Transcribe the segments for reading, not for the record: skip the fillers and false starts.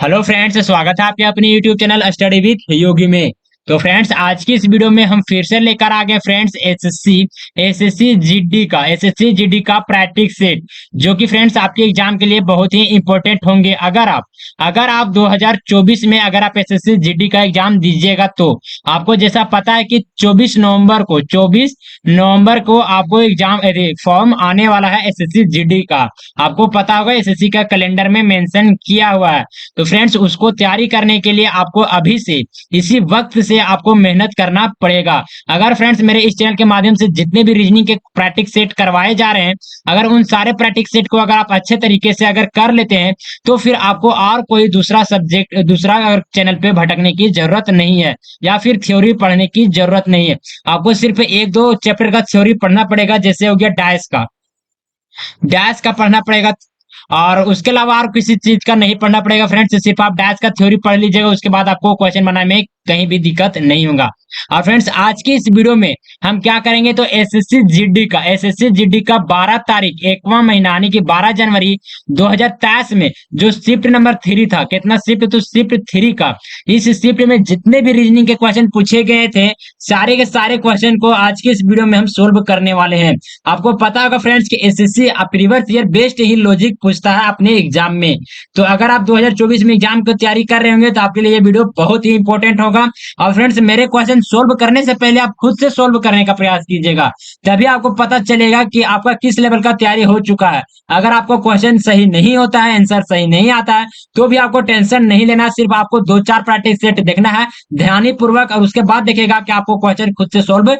Hello friends, स्वागत है आपके अपने यूट्यूब चैनल स्टडी विथ योगी में। तो फ्रेंड्स, आज की इस वीडियो में हम फिर से लेकर आ गए फ्रेंड्स एसएससी जीडी का प्रैक्टिस सेट, जो कि फ्रेंड्स आपके एग्जाम के लिए बहुत ही इंपॉर्टेंट होंगे। अगर आप 2024 में अगर आप एसएससी जीडी का एग्जाम दीजिएगा तो आपको जैसा पता है कि 24 नवंबर को आपको एग्जाम फॉर्म आने वाला है एसएससी जीडी का। आपको पता होगा एसएससी का कैलेंडर में मेंशन किया हुआ है। तो फ्रेंड्स, उसको तैयारी करने के लिए आपको अभी से इसी वक्त से आपको मेहनत करना पड़ेगा। अगर फ्रेंड्स मेरे इस चैनल के माध्यम से जितने भी रीजनिंग के प्रैक्टिस सेट करवाए जा रहे हैं, अगर उन सारे प्रैक्टिस सेट को अगर आप अच्छे तरीके से अगर कर लेते हैं तो फिर आपको और कोई दूसरा अगर चैनल पे भटकने की जरूरत नहीं है, या फिर थ्योरी पढ़ने की जरूरत नहीं है। आपको सिर्फ एक दो चैप्टर का थ्योरी पढ़ना पड़ेगा, जैसे हो गया डैश का पढ़ना पड़ेगा। और उसके अलावा और किसी चीज का नहीं पढ़ना पड़ेगा फ्रेंड्स, सिर्फ आप डैश का थ्योरी पढ़ लीजिएगा। उसके बाद आपको क्वेश्चन बनाने में कहीं भी दिक्कत नहीं होगा। और फ्रेंड्स, आज की इस वीडियो में हम क्या करेंगे तो एसएससी जीडी का 12 तारीख 1वां महीना यानी कि 12 जनवरी 2023 में जो शिफ्ट नंबर 3 था, कितना शिफ्ट तो शिफ्ट 3 का, इस शिफ्ट में जितने भी रीजनिंग के क्वेश्चन पूछे गए थे, सारे के सारे क्वेश्चन को आज के इस वीडियो में हम सोल्व करने वाले हैं। आपको पता होगा फ्रेंड्स कि एसएससी प्रीवियस ईयर बेस्ड ही लॉजिक पूछता है अपने एग्जाम में। तो अगर आप 2024 में एग्जाम की तैयारी कर रहे होंगे तो आपके लिए ये वीडियो बहुत ही इंपॉर्टेंट होगा। और फ्रेंड्स, मेरे क्वेश्चन सोल्व करने से पहले आप खुद से सोल्व करने का प्रयास कीजिएगा, तभी आपको पता चलेगा कि आपका किस लेवल का तैयारी हो चुका है। अगर आपको क्वेश्चन सही नहीं होता है, आंसर सही नहीं आता है, तो भी आपको टेंशन नहीं लेना। सिर्फ आपको दो चार प्रैक्टिस सेट देखना है ध्यानी पूर्वक, और उसके बाद देखेगा कि आपको क्वेश्चन खुद से सोल्व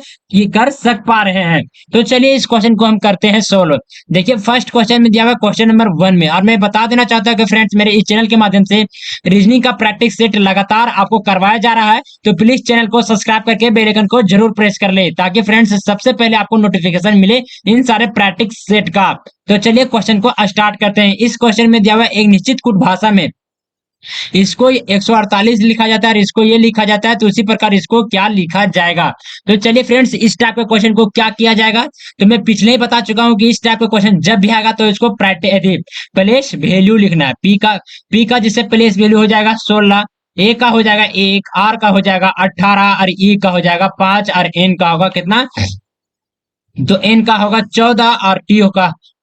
कर सक पा रहे हैं। तो चलिए इस क्वेश्चन को हम करते हैं सोल्व। देखिए, फर्स्ट क्वेश्चन में दिया हुआ क्वेश्चन नंबर 1 में, और मैं बता देना चाहता हूं कि फ्रेंड्स मेरे इस चैनल के माध्यम से रीजनिंग का प्रैक्टिस सेट लगातार आपको करवाया जा रहा है। तो प्लीज चैनल को सब्सक्राइब करके बेल आइकन को जरूर प्रेस कर ले, ताकि फ्रेंड्स सबसे पहले आपको नोटिफिकेशन मिले इन सारे प्रैक्टिस सेट का। तो चलिए क्वेश्चन को स्टार्ट करते हैं। इस क्वेश्चन में दिया हुआ एक निश्चित कुट भाषा में इसको 148 लिखा जाता है और इसको ये लिखा जाता है, तो उसी प्रकार इसको क्या लिखा जाएगा। तो चलिए फ्रेंड्स, इस टाइप के क्वेश्चन को क्या किया जाएगा, तो मैं पिछले ही बता चुका हूं कि इस टाइप का क्वेश्चन जब भी आएगा तो इसको प्लेस वैल्यू लिखना है। पी का जिससे प्लेस वैल्यू हो जाएगा 16, ए का हो जाएगा 1, आर का हो जाएगा 18, और ई का हो जाएगा 5, और एन का होगा कितना, तो एन का होगा 14, और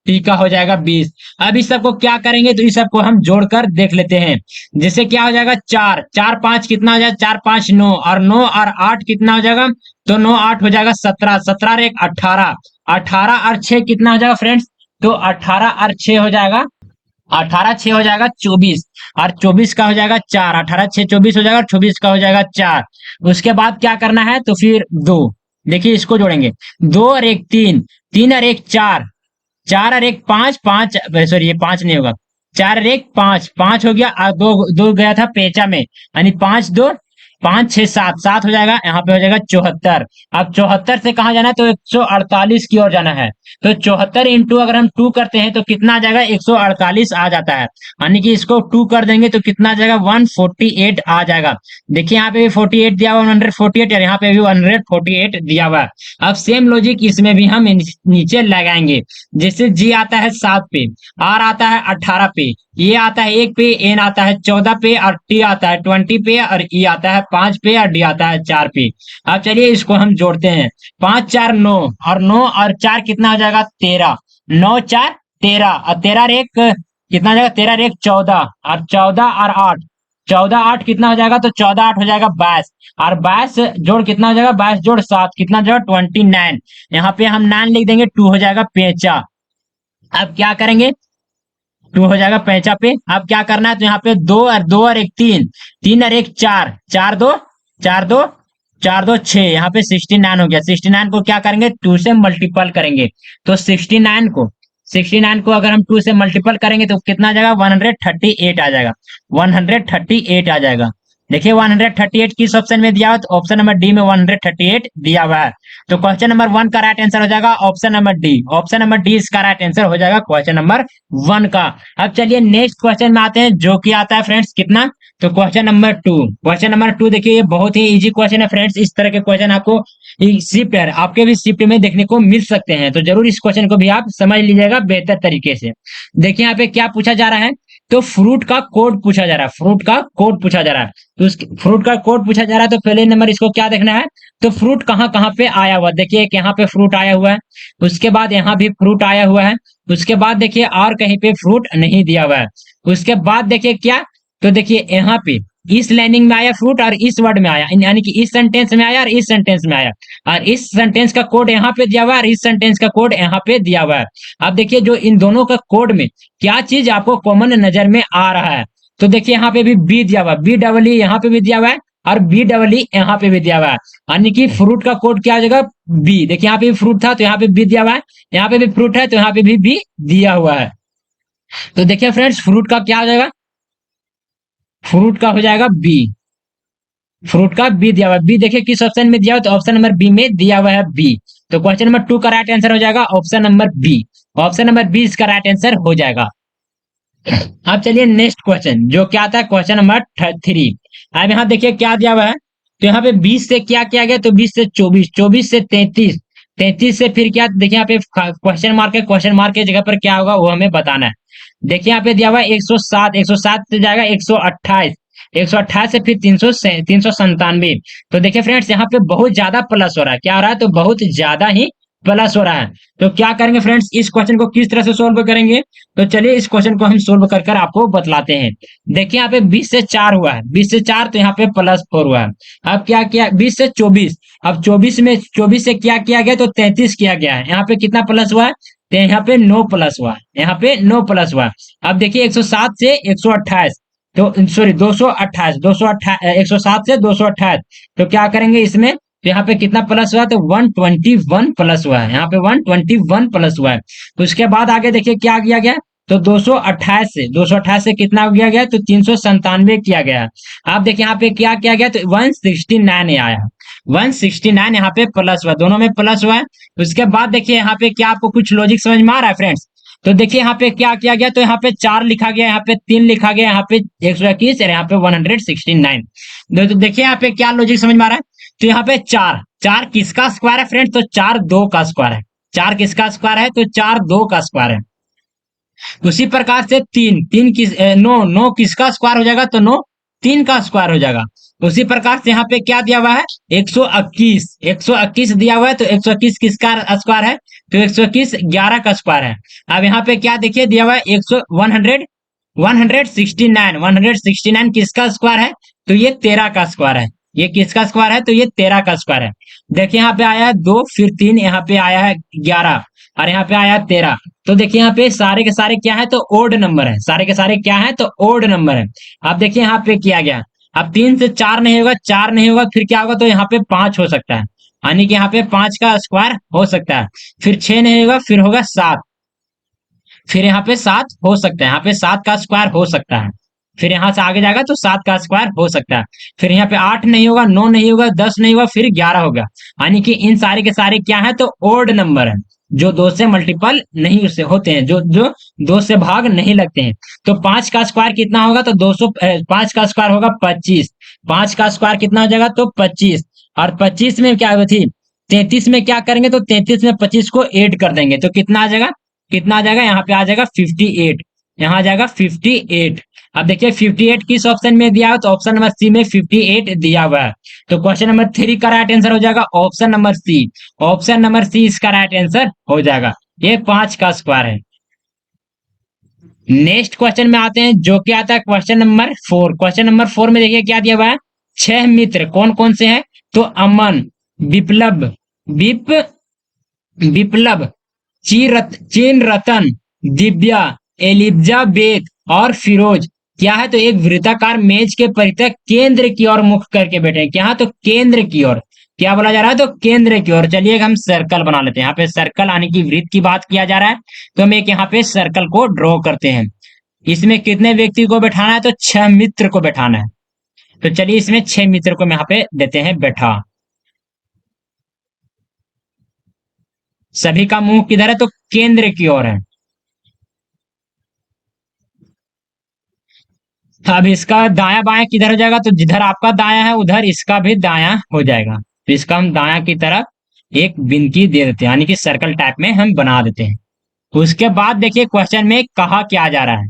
टी का हो जाएगा 20। अब इस सबको क्या करेंगे तो इस सबको हम जोड़कर देख लेते हैं। जैसे क्या हो जाएगा, 4 4 5 कितना हो जाएगा, 4 5 9, और 9 और 8 कितना हो जाएगा, तो 9 8 हो जाएगा 17, 17 और 1 18, 18 और 6 कितना हो जाएगा फ्रेंड्स, तो 18 और 6 हो जाएगा, 18 6 हो जाएगा 24, और 24 का हो जाएगा 4, 18 6 24 हो जाएगा, 24 का हो जाएगा 4। उसके बाद क्या करना है तो फिर 2, देखिए इसको जोड़ेंगे, 2 और 1 3, 3 और 1 4, 4 और 1 5, 5 सॉरी ये 5 नहीं होगा, 4 और 1 5, 5 हो गया, और दो दो गया था पेचा में, यानी 5 2 5 6 7, 7 हो जाएगा, यहाँ पे हो जाएगा 74। अब 74 से कहाँ जाना है तो 148 की ओर जाना है। तो 74 इंटू अगर हम 2 करते हैं तो कितना आ जाएगा, 148 आ जाता है। यानी कि इसको 2 कर देंगे तो कितना आ जाएगा, 148 आ जाएगा। देखिए यहाँ पे भी 48 दिया हुआ, 148, और यहाँ पे भी 148 दिया हुआ है। अब सेम लॉजिक इसमें भी हम नीचे लगाएंगे। जैसे जी आता है 7 पे, आर आता है 18 पे, ये आता है 1 पे, एन आता है 14 पे, और टी आता है 20 पे, और ई आता है 5 पे, और डी आता है 4 पे। अब चलिए इसको हम जोड़ते हैं। 5 4 9, और 9 और 4 कितना हो जाएगा, 13, 9 4 13, और 13 और 1 कितना हो जाएगा, 13 और 1 14, और 14 और 8, 14 8 कितना हो जाएगा, तो 14 8 हो जाएगा 22, और 22 जोड़ कितना हो जाएगा, 22 जोड़ 7 कितना हो जाएगा, 29। यहाँ पे हम 9 लिख देंगे, 2 हो जाएगा पेचा। अब क्या करेंगे, 2 हो जाएगा पैंचा पे। अब क्या करना है तो यहाँ पे 2 और 1 3, 3 और 1 4, 4 2 4 2 4 2 6, यहाँ पे 69 हो गया। 69 को क्या करेंगे, 2 से मल्टीपल करेंगे, तो 69 को अगर हम 2 से मल्टीपल करेंगे तो कितना आ जाएगा, 138 आ जाएगा, 138 आ जाएगा। देखिए 138 किस ऑप्शन में दिया हुआ, तो ऑप्शन नंबर डी में 138 दिया हुआ है। तो क्वेश्चन नंबर 1 का राइट आंसर हो जाएगा option number D. Option number D इसका राइट आंसर हो जाएगा क्वेश्चन नंबर 1 का। अब चलिए नेक्स्ट क्वेश्चन में आते हैं, जो कि आता है फ्रेंड्स कितना, तो क्वेश्चन नंबर 2। क्वेश्चन नंबर 2 देखिए, ये बहुत ही इजी क्वेश्चन है फ्रेंड्स। इस तरह के क्वेश्चन आपको शिफ्ट है आपके भी शिफ्ट में देखने को मिल सकते हैं, तो जरूर इस क्वेश्चन को भी आप समझ लीजिएगा बेहतर तरीके से। देखिए यहाँ पे क्या पूछा जा रहा है तो फ्रूट का कोड पूछा जा रहा है, फ्रूट का कोड पूछा जा रहा है। तो उस फ्रूट का कोड पूछा जा रहा है, तो पहले नंबर इसको क्या देखना है, तो फ्रूट कहाँ कहाँ पे आया हुआ है। देखिए एक यहाँ पे फ्रूट आया हुआ है, उसके बाद यहाँ भी फ्रूट आया हुआ है, उसके बाद देखिए और कहीं पे फ्रूट नहीं दिया हुआ है। उसके बाद देखिए क्या, तो देखिए यहाँ पे इस लाइनिंग में आया फ्रूट और इस वर्ड में आया, यानी कि इस सेंटेंस में आया और इस सेंटेंस में आया, और इस सेंटेंस का कोड यहाँ पे दिया हुआ है और इस सेंटेंस का कोड यहाँ पे दिया हुआ है। अब देखिए जो इन दोनों का कोड में क्या चीज आपको कॉमन नजर में आ रहा है, तो देखिए यहाँ पे भी बी दिया हुआ है, बी डबल ई यहाँ पे भी दिया हुआ है और बी डबल ई यहाँ पे भी दिया हुआ है, यानी कि फ्रूट का कोड क्या हो जाएगा, बी। देखिए यहाँ पे भी फ्रूट था तो यहाँ पे बी दिया हुआ है, यहाँ पे भी फ्रूट है तो यहाँ पे भी बी दिया हुआ है। तो देखिए फ्रेंड्स फ्रूट का क्या हो जाएगा, फ्रूट का हो जाएगा बी, फ्रूट का बी दिया हुआ है। बी देखिए किस ऑप्शन में दिया हुआ है, तो ऑप्शन नंबर बी में दिया हुआ है बी। तो क्वेश्चन नंबर 2 का राइट आंसर हो जाएगा option number B. Option number B इसका राइट आंसर हो जाएगा। अब चलिए नेक्स्ट क्वेश्चन जो क्या आता है, क्वेश्चन नंबर 3। अब यहाँ देखिए क्या दिया हुआ है, तो यहाँ पे 20 से क्या किया गया, तो 20 से 24, 24 से 33, 33 से फिर क्या, देखिए यहाँ पे क्वेश्चन मार्क है, क्वेश्चन मार्क की जगह पर क्या होगा वो हमें बताना है। देखिए यहाँ पे दिया हुआ है 107, 107 से जाएगा 128, 128 से फिर 300 से 397। तो देखिए फ्रेंड्स यहाँ पे बहुत ज्यादा प्लस हो रहा है, क्या हो रहा है, तो बहुत ज्यादा ही प्लस हो रहा है। तो क्या करेंगे फ्रेंड्स, इस क्वेश्चन को किस तरह से सोल्व करेंगे, तो चलिए इस क्वेश्चन को हम सोल्व कर कर आपको बतलाते हैं। देखिए यहाँ पे 20 से 4 हुआ है, 20 से 4 तो यहाँ पे +4 हुआ है। अब क्या किया, 20 से 24, अब 24 में 24 से क्या किया गया, तो 33 किया गया है। यहाँ पे कितना प्लस हुआ है, तो यहाँ पे 9 प्लस हुआ है, यहाँ पे 9 प्लस हुआ है। अब देखिए 107 से 128, तो सॉरी 228, 228, 107 से 228, तो क्या करेंगे इसमें, तो यहाँ पे कितना प्लस हुआ, तो 121 प्लस हुआ है, यहाँ पे 121 प्लस हुआ है। तो उसके बाद आगे देखिए क्या किया गया, तो 228 से कितना हो गया गया, तो 397 किया गया। आप देखिए यहाँ पे क्या किया गया, तो 169 आया, 169 यहाँ पे प्लस हुआ, दोनों में प्लस हुआ है। उसके बाद देखिए यहाँ पे क्या आपको कुछ लॉजिक समझ में आ रहा है फ्रेंड्स, तो देखिए यहाँ पे क्या किया गया, तो यहाँ पे 4 लिखा गया, यहाँ पे 3 लिखा गया, यहाँ पे 121 और यहाँ पे 169। तो देखिए यहाँ पे क्या लॉजिक समझ में आ रहा है, तो यहाँ पे 4, 4 किसका स्क्वायर है फ्रेंड्स, तो 4 2 का स्क्वायर है, 4 किसका स्क्वायर है, तो 4 2 का स्क्वायर है। उसी प्रकार से 3, 3 किस 9, 9 किसका स्क्वायर हो जाएगा, तो 9 3 का स्क्वायर हो जाएगा। उसी प्रकार से यहाँ पे क्या दिया हुआ है, 121, 121 दिया हुआ है, तो 121 किसका स्क्वायर है, तो 121 11 का स्क्वायर है। अब यहाँ पे क्या देखिए दिया हुआ है 169, 169 किसका स्क्वायर है, तो ये 13 का स्क्वायर है, ये किसका स्क्वायर है, तो ये 13 का स्क्वायर है। देखिए यहाँ पे आया है 2, फिर 3, यहाँ पे आया है 11 और यहाँ पे आया 13। तो देखिए यहाँ पे सारे के सारे क्या है, तो ओड नंबर है, सारे के सारे क्या है, तो ओड नंबर है। अब देखिए यहाँ पे किया गया, अब 3 से 4 नहीं होगा, 4 नहीं होगा, फिर क्या होगा, तो यहाँ पे 5 हो सकता है, यानी कि यहाँ पे 5 का स्क्वायर हो सकता है। फिर 6 नहीं होगा, फिर होगा 7, फिर यहाँ पे 7 हो सकता है, यहाँ पे 7 का स्क्वायर हो सकता है। फिर यहाँ से आगे जाएगा तो 7 का स्क्वायर हो सकता है। फिर यहाँ पे 8 नहीं होगा, 9 नहीं होगा, 10 नहीं होगा, फिर 11 होगा, यानी कि इन सारे के सारे क्या है, तो ओड नंबर है, जो 2 से मल्टीपल नहीं उससे होते हैं, जो जो 2 से भाग नहीं लगते हैं। तो 5 का स्क्वायर कितना होगा, तो 5 का स्क्वायर होगा 25, 5 का स्क्वायर कितना हो जाएगा, तो 25। और 25 में क्या थी, 33 में क्या करेंगे, तो 33 में 25 को ऐड कर देंगे, तो कितना आ जाएगा, कितना आ जाएगा, यहाँ पे आ जाएगा 58, यहाँ आ जाएगा 58। अब देखिए 58 किस ऑप्शन में दिया है, तो ऑप्शन नंबर सी में 58 दिया हुआ है। तो क्वेश्चन नंबर 3 का राइट आंसर हो जाएगा option number C, option number C इसका राइट आंसर हो जाएगा, ये 5 का स्क्वायर है। नेक्स्ट क्वेश्चन में आते हैं जो क्या आता है क्वेश्चन नंबर 4। क्वेश्चन नंबर 4 में देखिए क्या दिया हुआ है, 6 मित्र कौन कौन से हैं, तो अमन, विप्लव, विप विप्लव, चीन रतन, दिव्या, एलिजाबेथ और फिरोज क्या है, तो एक वृत्ताकार मेज के परितः केंद्र की ओर मुख करके बैठे हैं, क्या है, तो केंद्र की ओर, क्या बोला जा रहा है, तो केंद्र की ओर। चलिए हम सर्कल बना लेते हैं, यहाँ पे सर्कल यानी कि वृत्त की बात किया जा रहा है, तो हम एक यहाँ पे सर्कल को ड्रॉ करते हैं। इसमें कितने व्यक्ति को बैठाना है, तो 6 मित्र को बैठाना है। तो चलिए इसमें 6 मित्र को हम यहाँ पे देते हैं बैठा। सभी का मुंह किधर है, तो केंद्र की ओर है। अब इसका दाया बाया किधर हो जाएगा, तो जिधर आपका दाया है उधर इसका भी दाया हो जाएगा, तो इसका हम दाया की तरफ एक बिंदी दे देते हैं, यानी कि सर्कल टाइप में हम बना देते हैं। उसके बाद देखिए क्वेश्चन में कहा क्या जा रहा है,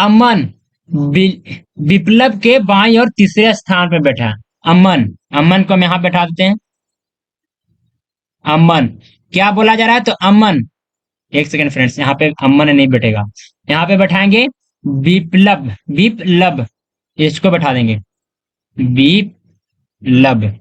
अमन विप्लव के बाईं और तीसरे स्थान पर बैठा है। अमन, अमन को हम यहाँ बैठा देते हैं। अमन क्या बोला जा रहा है? तो अमन, एक सेकंड फ्रेंड्स, यहाँ पे अमन नहीं बैठेगा, यहाँ पे बैठाएंगे विप्लव, विप्लव, इसको बैठा देंगे विप्लव,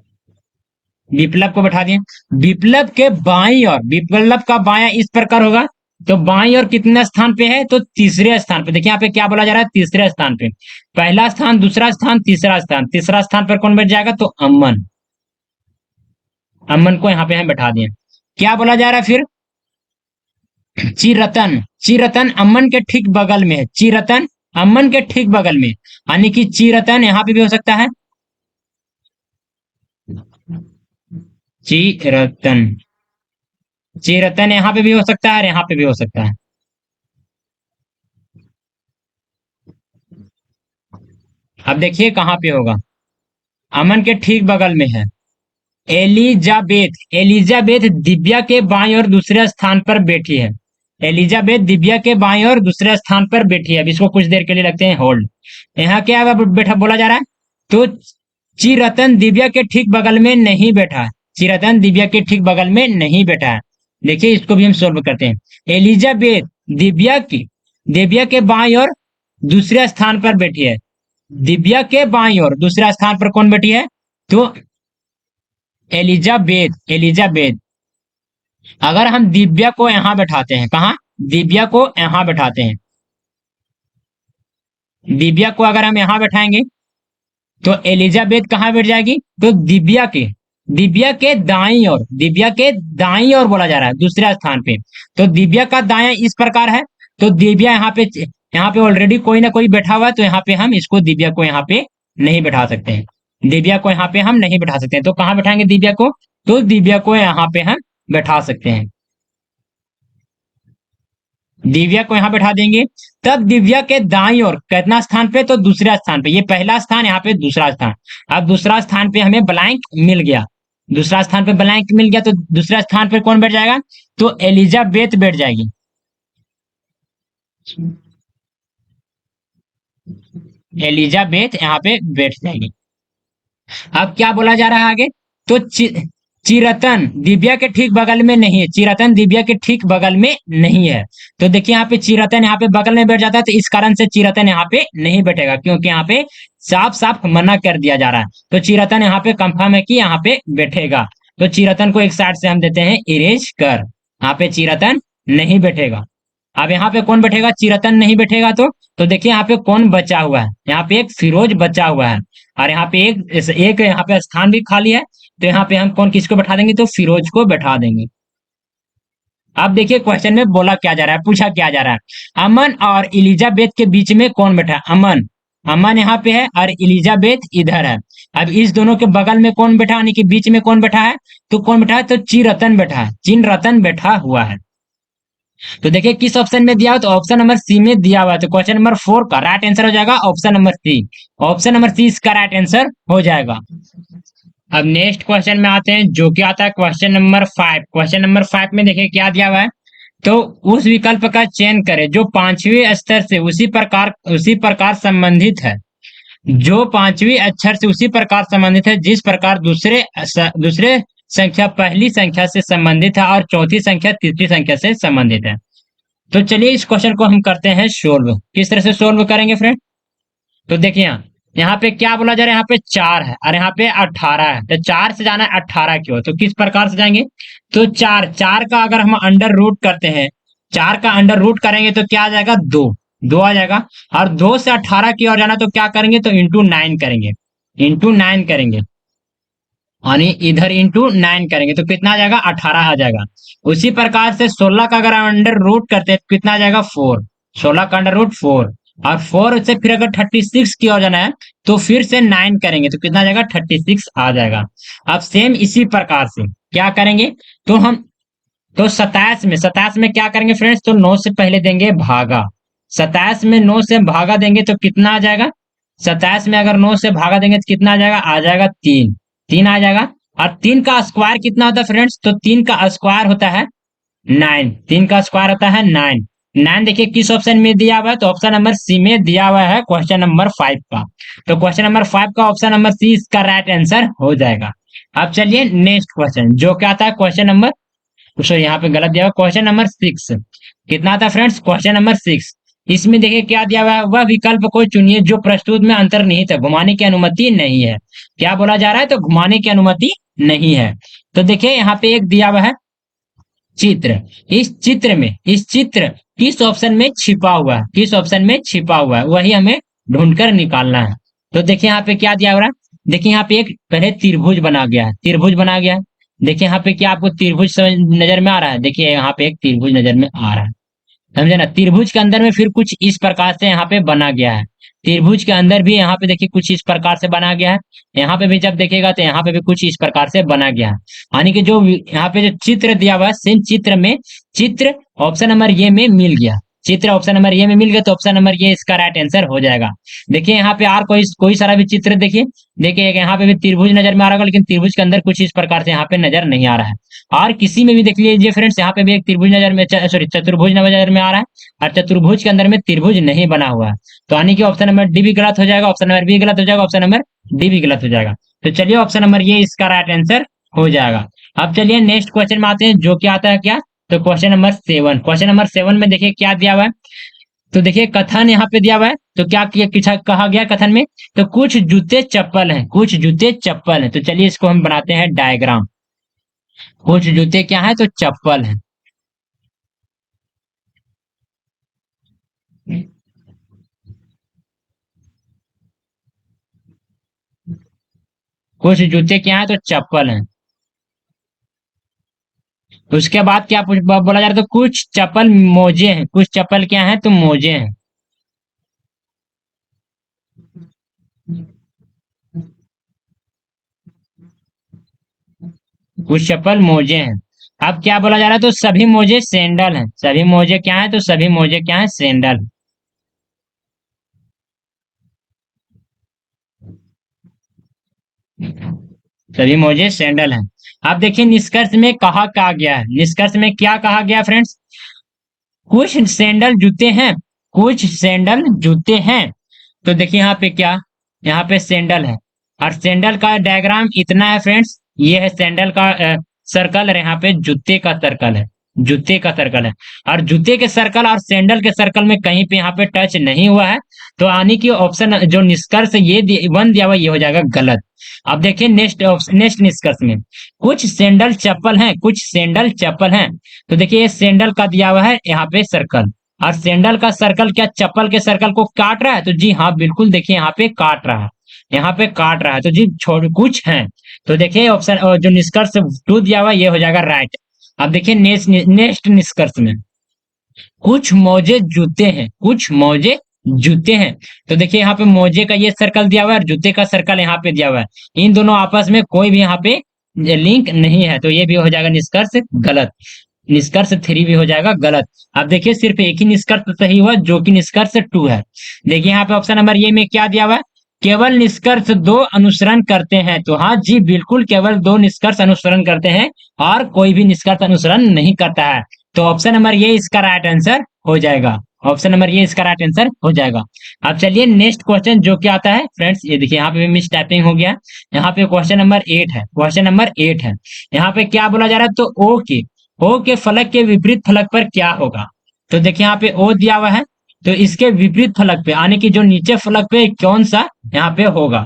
विप्लव को बैठा दिए। विप्लव के बाईं और, विप्लव का बायां इस प्रकार होगा, तो बाईं और कितने स्थान पे है? तो तीसरे स्थान पे। देखिए यहाँ पे क्या बोला जा रहा है? तीसरे स्थान पे। पहला स्थान, दूसरा स्थान, तीसरा स्थान, तीसरा स्थान पर कौन बैठ जाएगा? तो अमन, अमन को यहाँ पे हम बैठा दिए। क्या बोला जा रहा है फिर? चिरतन, चिरतन अमन के ठीक बगल में है, चिरतन अमन के ठीक बगल में, यानी कि चिरतन यहाँ पे भी हो सकता है, चिरतन, चिरतन यहाँ पे भी हो सकता है और यहाँ पे भी हो सकता है। अब देखिए कहाँ पे होगा, अमन के ठीक बगल में है। एलिजाबेथ, एलिजाबेथ दिव्या के बाईं और दूसरे स्थान पर बैठी है। एलिजाबेथ दिव्या के बाईं और दूसरे स्थान पर बैठी है। अब इसको कुछ देर के लिए लगते हैं होल्ड। यहाँ क्या बैठा बोला जा रहा है? तो चिरतन दिव्या के ठीक बगल में नहीं बैठा है, चिरतन दिव्या के ठीक बगल में नहीं बैठा है। देखिए इसको भी हम सोल्व करते हैं। एलिजाबेथ दिव्या की, दिव्या के बाईं और दूसरे स्थान पर बैठी है। दिव्या के बाईं और दूसरे स्थान पर कौन बैठी है? तो एलिजाबेथ, एलिजाबेथ। अगर हम दिव्या को यहां बैठाते हैं, कहा? दिव्या को यहां बैठाते हैं, दिव्या को अगर हम यहां बैठाएंगे तो एलिजाबेथ कहां बैठ जाएगी? तो दिव्या के, दिव्या के दाईं ओर, दिव्या के दाईं ओर बोला जा रहा है, दूसरे स्थान पे। तो दिव्या का दायां इस प्रकार है, तो दिव्या यहाँ पे ऑलरेडी कोई ना कोई बैठा हुआ है, तो यहाँ पे हम इसको दिव्या को यहाँ पे नहीं बैठा सकते हैं, दिव्या को यहाँ पे हम नहीं बैठा सकते हैं। तो कहाँ बैठाएंगे दिव्या को? तो दिव्या को यहाँ पे हम बैठा सकते हैं, दिव्या को यहाँ बैठा देंगे। तब दिव्या के दाईं ओर कितना स्थान पे? तो दूसरा स्थान पे। ये पहला स्थान, यहाँ पे दूसरा स्थान। अब दूसरा स्थान पे हमें ब्लैंक मिल गया, दूसरा स्थान पे ब्लैंक मिल गया, तो दूसरा स्थान पे कौन बैठ जाएगा? तो एलिजाबेथ बैठ जाएगी, एलिजाबेथ यहाँ पे बैठ जाएगी। अब क्या बोला जा रहा है आगे? तो चिरतन दिव्या के ठीक बगल में नहीं है, चिरतन दिव्या के ठीक बगल में नहीं है। तो देखिए यहाँ पे चिरतन यहाँ पे बगल में बैठ जाता है, तो इस कारण से चिरतन यहाँ पे नहीं बैठेगा, क्योंकि यहाँ पे साफ साफ मना कर दिया जा रहा है। तो चिरतन यहाँ पे कंफर्म है कि यहाँ पे बैठेगा। तो चिरतन को एक साइड से हम देते हैं इरेज कर, यहाँ पे चिरतन नहीं बैठेगा। अब यहाँ पे कौन बैठेगा? चिरतन नहीं बैठेगा। तो देखिए यहाँ पे कौन बचा हुआ है? यहाँ पे एक फिरोज बचा हुआ है, और यहाँ पे एक यहाँ पे स्थान भी खाली है, तो यहाँ पे हम कौन किसको बैठा देंगे? तो फिरोज को बैठा देंगे। अब देखिए क्वेश्चन में बोला क्या जा रहा है, पूछा क्या जा रहा है? अमन और एलिजाबेथ के बीच में कौन बैठा है? अमन, अमन यहाँ पे है और एलिजाबेथ इधर है। अब इस दोनों के बगल में कौन बैठा, यानी कि बीच में कौन बैठा है? तो कौन बैठा है? तो चिरतन बैठा है, चिन्ह बैठा हुआ है। तो देखिए किस ऑप्शन में दिया हो? तो ऑप्शन नंबर सी में दिया हुआ है। तो क्वेश्चन नंबर 4 का राइट आंसर हो जाएगा option number C, option number C इसका राइट आंसर हो जाएगा। अब नेक्स्ट क्वेश्चन में आते हैं, जो कि आता है क्वेश्चन नंबर 5। क्वेश्चन नंबर 5 में देखिए क्या दिया हुआ है? तो उस विकल्प का चयन करें जो पांचवें स्तर से उसी प्रकार संबंधित है, जो पांचवी अक्षर से उसी प्रकार संबंधित है जिस प्रकार दूसरे संख्या पहली संख्या से संबंधित है और चौथी संख्या तीसरी संख्या से संबंधित है। तो चलिए इस क्वेश्चन को हम करते हैं सोल्व। किस तरह से सोल्व करेंगे फ्रेंड? तो देखिए यहाँ पे क्या बोला जा रहा है? यहाँ पे 4 है और यहाँ पे 18 है, तो 4 से जाना है 18 क्यों? तो किस प्रकार से जाएंगे? तो 4 का अगर हम अंडर रूट करते हैं, 4 का अंडर रूट करेंगे तो क्या आ जाएगा? 2 आ जाएगा। और 2 से 18 की ओर जाना तो क्या करेंगे? तो इंटू 9 करेंगे, इंटू 9 करेंगे, यानी इधर इंटू 9 करेंगे तो कितना आ जाएगा? 18 आ जाएगा। उसी प्रकार से 16 का अगर अंडर रूट करते हैं तो कितना आ जाएगा? 4, 16 का अंडर रूट 4, और 4 से फिर अगर 36 की ओर जाना है तो फिर से 9 करेंगे तो कितना आ जाएगा? 36 आ जाएगा। अब सेम इसी प्रकार से क्या करेंगे? तो हम तो 27 में क्या करेंगे फ्रेंड्स? तो 9 से पहले देंगे भागा, 27 में 9 से भागा देंगे तो कितना आ जाएगा? 27 में अगर 9 से भागा देंगे तो कितना आ जाएगा? आ जाएगा 3, 3 आ जाएगा। और 3 का स्क्वायर कितना होता है फ्रेंड्स? तो 3 का स्क्वायर होता है 9, 3 का स्क्वायर होता है 9। नाइन देखिए किस ऑप्शन में दिया हुआ है, तो ऑप्शन नंबर सी में दिया हुआ है क्वेश्चन नंबर 5 का। तो क्वेश्चन नंबर 5 का ऑप्शन नंबर सी इसका राइट आंसर हो जाएगा। अब चलिए नेक्स्ट क्वेश्चन जो क्या आता है क्वेश्चन नंबर, सॉरी यहाँ पे गलत दिया हुआ, क्वेश्चन नंबर 6 कितना था फ्रेंड्स, क्वेश्चन नंबर 6। इसमें देखिए क्या दिया हुआ है, वह विकल्प को चुनिए जो प्रस्तुत में अंतर्निहित है, घुमाने की अनुमति नहीं है। क्या बोला जा रहा है, तो घुमाने की अनुमति नहीं है। तो देखिए यहाँ पे एक दिया हुआ है चित्र, इस चित्र किस ऑप्शन में छिपा हुआ है, किस ऑप्शन में छिपा हुआ है वही हमें ढूंढकर निकालना है। तो देखिए यहाँ पे क्या दिया हुआ है, देखिए यहाँ पे एक पहले त्रिभुज बना गया है, त्रिभुज बना गया है। देखिए यहाँ पे क्या आपको त्रिभुज नजर में आ रहा है, देखिए यहाँ पे एक त्रिभुज नजर में आ रहा है, समझे ना। त्रिभुज के अंदर में फिर कुछ इस प्रकार से यहाँ पे बना गया है, त्रिभुज के अंदर भी यहाँ पे देखिए कुछ इस प्रकार से बना गया है, यहाँ पे भी जब देखेगा तो यहाँ पे भी कुछ इस प्रकार से बना गया है। यानी कि जो यहाँ पे जो चित्र दिया हुआ है सेम चित्र में, चित्र ऑप्शन नंबर ये में मिल गया, चित्र ऑप्शन नंबर ये में मिल गया, तो ऑप्शन नंबर ये इसका राइट आंसर हो जाएगा। देखिए यहाँ पे और कोई सारा भी चित्र देखिए, देखिए यहाँ पे भी त्रिभुज नजर में आ रहा होगा, लेकिन त्रिभुज के अंदर कुछ इस प्रकार से यहाँ पे नजर नहीं आ रहा है। और किसी में भी देख लीजिए फ्रेंड्स, यहाँ पे भी एक त्रिभुज नजर में, सॉरी चतुर्भुज नजर में आ रहा है, और चतुर्भुज के अंदर में त्रिभुज नहीं बना हुआ है। तो यानी कि ऑप्शन नंबर डी भी गलत हो जाएगा, ऑप्शन नंबर बी गलत हो जाएगा, ऑप्शन नंबर डी भी गलत हो जाएगा। तो चलिए ऑप्शन नंबर ये इसका राइट आंसर हो जाएगा। अब चलिए नेक्स्ट क्वेश्चन में आते हैं जो क्या आता है क्या, तो क्वेश्चन नंबर 7, क्वेश्चन नंबर 7 में देखिए क्या दिया हुआ है, तो देखिए कथन यहाँ पे दिया हुआ है, तो क्या कहा गया कथन में, तो कुछ जूते चप्पल हैं, कुछ जूते चप्पल हैं। तो चलिए इसको हम बनाते हैं डायग्राम, कुछ जूते क्या है, तो चप्पल है। कुछ जूते क्या है, तो चप्पल है। उसके बाद क्या बोला जा रहा है, तो कुछ चप्पल मोजे हैं, कुछ चप्पल क्या है, तो मोजे हैं। कुछ चप्पल मोजे हैं। अब क्या बोला जा रहा है, तो सभी मोजे सैंडल हैं, सभी मोजे क्या है, तो सभी मोजे क्या है, सैंडल। सभी मोजे सैंडल हैं। अब देखिए निष्कर्ष में कहा क्या गया है, निष्कर्ष में क्या कहा गया फ्रेंड्स, कुछ सैंडल जूते हैं, कुछ सैंडल जूते हैं। तो देखिए यहाँ पे क्या, यहाँ पे सैंडल है, और सैंडल का डायग्राम इतना है फ्रेंड्स, ये है सैंडल का सर्कल, और यहाँ पे जूते का सर्कल है, जूते का सर्कल है। और जूते के सर्कल और सैंडल के सर्कल में कहीं पे यहाँ पे टच नहीं हुआ है। तो आने की ऑप्शन जो निष्कर्ष ये वन दिया हुआ ये हो जाएगा गलत। अब देखिए नेक्स्ट निष्कर्ष में, कुछ सैंडल चप्पल हैं, कुछ सैंडल चप्पल हैं। तो देखिए ये सैंडल का दिया हुआ है यहाँ पे सर्कल, और सैंडल का सर्कल क्या चप्पल के सर्कल को काट रहा है, तो जी हाँ बिल्कुल देखिए यहाँ पे काट रहा है, यहाँ पे काट रहा है, तो जी छोड़ कुछ है। तो देखिए ऑप्शन जो निष्कर्ष 2 दिया हुआ ये हो जाएगा राइट। अब देखिए नेक्स्ट निष्कर्ष में, कुछ मोजे जूते हैं, कुछ मोजे जूते हैं। तो देखिए यहाँ पे मोजे का ये सर्कल दिया हुआ है और जूते का सर्कल यहाँ पे दिया हुआ है, इन दोनों आपस में कोई भी यहाँ पे लिंक नहीं है, तो ये भी हो जाएगा निष्कर्ष गलत, निष्कर्ष 3 भी हो जाएगा गलत। अब देखिए सिर्फ एक ही निष्कर्ष सही हुआ जो कि निष्कर्ष 2 है। देखिए यहाँ पे ऑप्शन नंबर ये में क्या दिया हुआ है, केवल निष्कर्ष 2 अनुसरण करते हैं। तो हाँ जी बिल्कुल केवल 2 निष्कर्ष अनुसरण करते हैं और कोई भी निष्कर्ष अनुसरण नहीं करता है। तो ऑप्शन नंबर ये इसका राइट आंसर हो जाएगा, ऑप्शन नंबर ये इसका राइट आंसर हो जाएगा। अब चलिए नेक्स्ट क्वेश्चन जो क्या आता है फ्रेंड्स, ये देखिए यहाँ पे भी मिस टाइपिंग हो गया, यहाँ पे क्वेश्चन नंबर 8 है, क्वेश्चन नंबर 8 है। यहाँ पे क्या बोला जा रहा है, तो ओ के फलक के विपरीत फलक पर क्या होगा। तो देखिए यहाँ पे ओ दिया हुआ है, तो इसके विपरीत फलक पे यानी कि जो नीचे फलक पे कौन सा यहाँ पे होगा।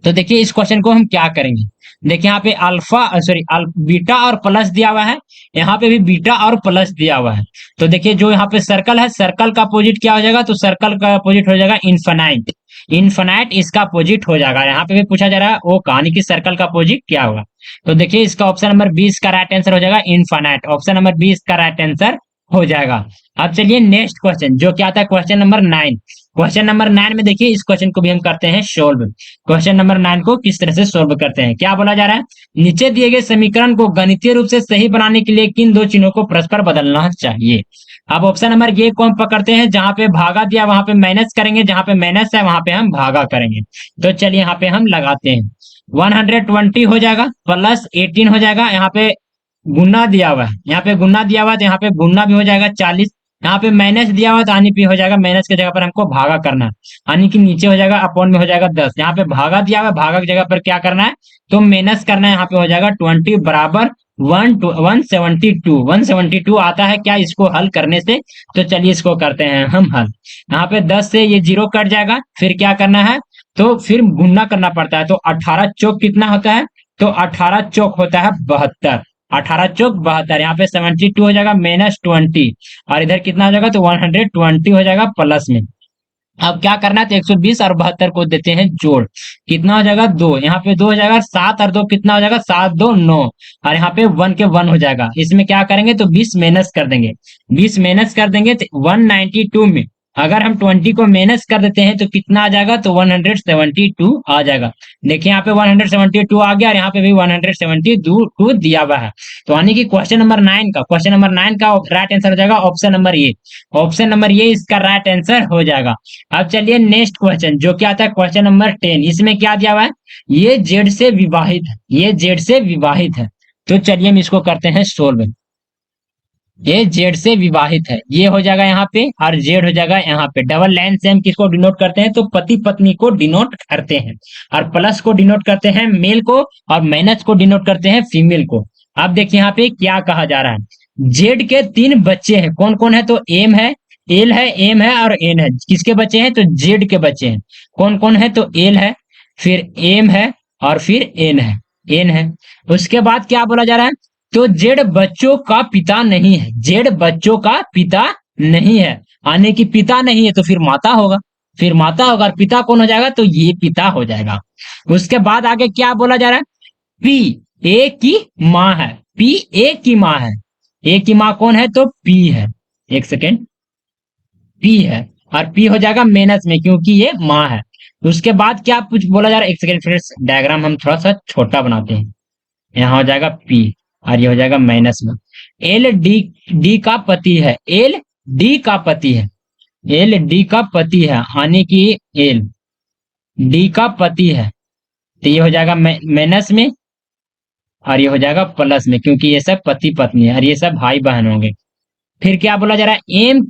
तो देखिए इस क्वेश्चन को हम क्या करेंगे, देखिए यहाँ पे अल्फा सॉरी बीटा और प्लस दिया हुआ है, यहाँ पे भी बीटा और प्लस दिया हुआ है। तो देखिए जो यहाँ पे सर्कल है, सर्कल का अपोजिट क्या हो जाएगा, तो सर्कल का अपोजिट हो जाएगा इन्फानाइट, इन्फानाइट इसका अपोजिट हो जाएगा। यहाँ पे भी पूछा जा रहा है वो कहानी की सर्कल का अपोजिट क्या होगा। तो देखिए इसका ऑप्शन नंबर 20 का राइट आंसर हो जाएगा इन्फानाइट, ऑप्शन नंबर 20 का राइट आंसर हो जाएगा। अब चलिए नेक्स्ट क्वेश्चन जो क्या आता है क्वेश्चन नंबर 9, क्वेश्चन नंबर 9 में देखिए इस क्वेश्चन को भी हम करते हैं सोल्व। क्वेश्चन नंबर 9 को किस तरह से सोल्व करते हैं, क्या बोला जा रहा है, नीचे दिए गए समीकरण को गणितीय रूप से सही बनाने के लिए किन 2 चिन्हों को परस्पर बदलना चाहिए। अब ऑप्शन नंबर ये को हम पकड़ते हैं, जहां पे भागा दिया वहां पे माइनस करेंगे, जहां पे माइनस है वहां पे हम भागा करेंगे। तो चलिए यहाँ पे हम लगाते हैं 120 हो जाएगा प्लस 18 हो जाएगा, यहाँ पे गुना दिया हुआ है, यहाँ पे गुना दिया हुआ है तो यहाँ पे गुना भी हो जाएगा 40, यहाँ पे माइनस दिया हुआ तो यानी पी हो जाएगा माइनस की जगह पर हमको भागा करना है, यानी कि नीचे हो जाएगा अपॉन में हो जाएगा 10। यहाँ पे भागा दिया हुआ, भागा की जगह पर क्या करना है तो माइनस करना है। यहाँ पे हो जाएगा 20 बराबर 172 आता है क्या इसको हल करने से। तो चलिए इसको करते हैं हम हल। यहाँ पे 10 से ये जीरो कट जाएगा, फिर क्या करना है तो फिर गुणा करना पड़ता है। तो 18 चौक कितना होता है तो 18 चौक होता है 72। 18 चौक 72, यहाँ पे 72 हो जाएगा -20, और इधर कितना हो जाएगा तो 120 हो जाएगा प्लस में। अब क्या करना है तो 120 और 72 को देते हैं जोड़, कितना हो जाएगा 2, यहाँ पे 2 हो जाएगा 7 और 2 कितना हो जाएगा 7 2 9, और यहाँ पे 1 के 1 हो जाएगा। इसमें क्या करेंगे तो 20 माइनस कर देंगे, 20 माइनस कर देंगे तो 192 में अगर हम 20 को माइनस कर देते हैं तो कितना आ जाएगा तो 172 आ जाएगा। देखिए यहाँ पे 172 आ गया और यहाँ पे भी 172 दिया हुआ है। तो यानी कि क्वेश्चन नंबर 9 का राइट आंसर हो जाएगा option number A. Option number A इसका राइट आंसर हो जाएगा। अब चलिए नेक्स्ट क्वेश्चन जो क्या आता है क्वेश्चन नंबर 10। इसमें क्या दिया हुआ है ये जेड से विवाहित है, ये जेड से विवाहित है। तो चलिए हम इसको करते हैं सोल्व। ये जेड से विवाहित है, ये हो जाएगा यहाँ पे और जेड हो जाएगा यहाँ पे। डबल लाइन से हम किसको डिनोट करते हैं तो पति पत्नी को डिनोट करते हैं, और प्लस को डिनोट करते हैं मेल को, और माइनस को डिनोट करते हैं फीमेल को। अब देखिए यहाँ पे क्या कहा जा रहा है, जेड के 3 बच्चे हैं, कौन कौन है तो एम है, एल है, एम है और एन है। किसके बच्चे हैं तो जेड के बच्चे हैं। कौन कौन है तो एल है, फिर एम है और फिर एन है। उसके बाद क्या बोला जा रहा है तो जेड बच्चों का पिता नहीं है, जेड बच्चों का पिता नहीं है, आने की पिता नहीं है तो फिर माता होगा, फिर माता होगा और पिता कौन हो जाएगा तो ये पिता हो जाएगा। उसके बाद आगे क्या बोला जा रहा है पी ए की माँ है, पी ए की माँ है, ए की माँ कौन है तो पी है, एक सेकेंड पी है, और पी हो जाएगा माइनस में क्योंकि ये माँ है। उसके बाद क्या कुछ बोला जा रहा है, एक सेकेंड फ्रेंड्स डायग्राम हम थोड़ा सा छोटा बनाते हैं। यहाँ हो जाएगा पी और ये हो जाएगा माइनस में। एल डी डी का पति है, एल डी का पति है, एल डी का पति है, यानी कि एल डी का पति है। तो ये हो जाएगा माइनस में और ये हो जाएगा प्लस में क्योंकि ये सब पति पत्नी है और ये सब भाई बहन होंगे। फिर क्या बोला जा रहा है एम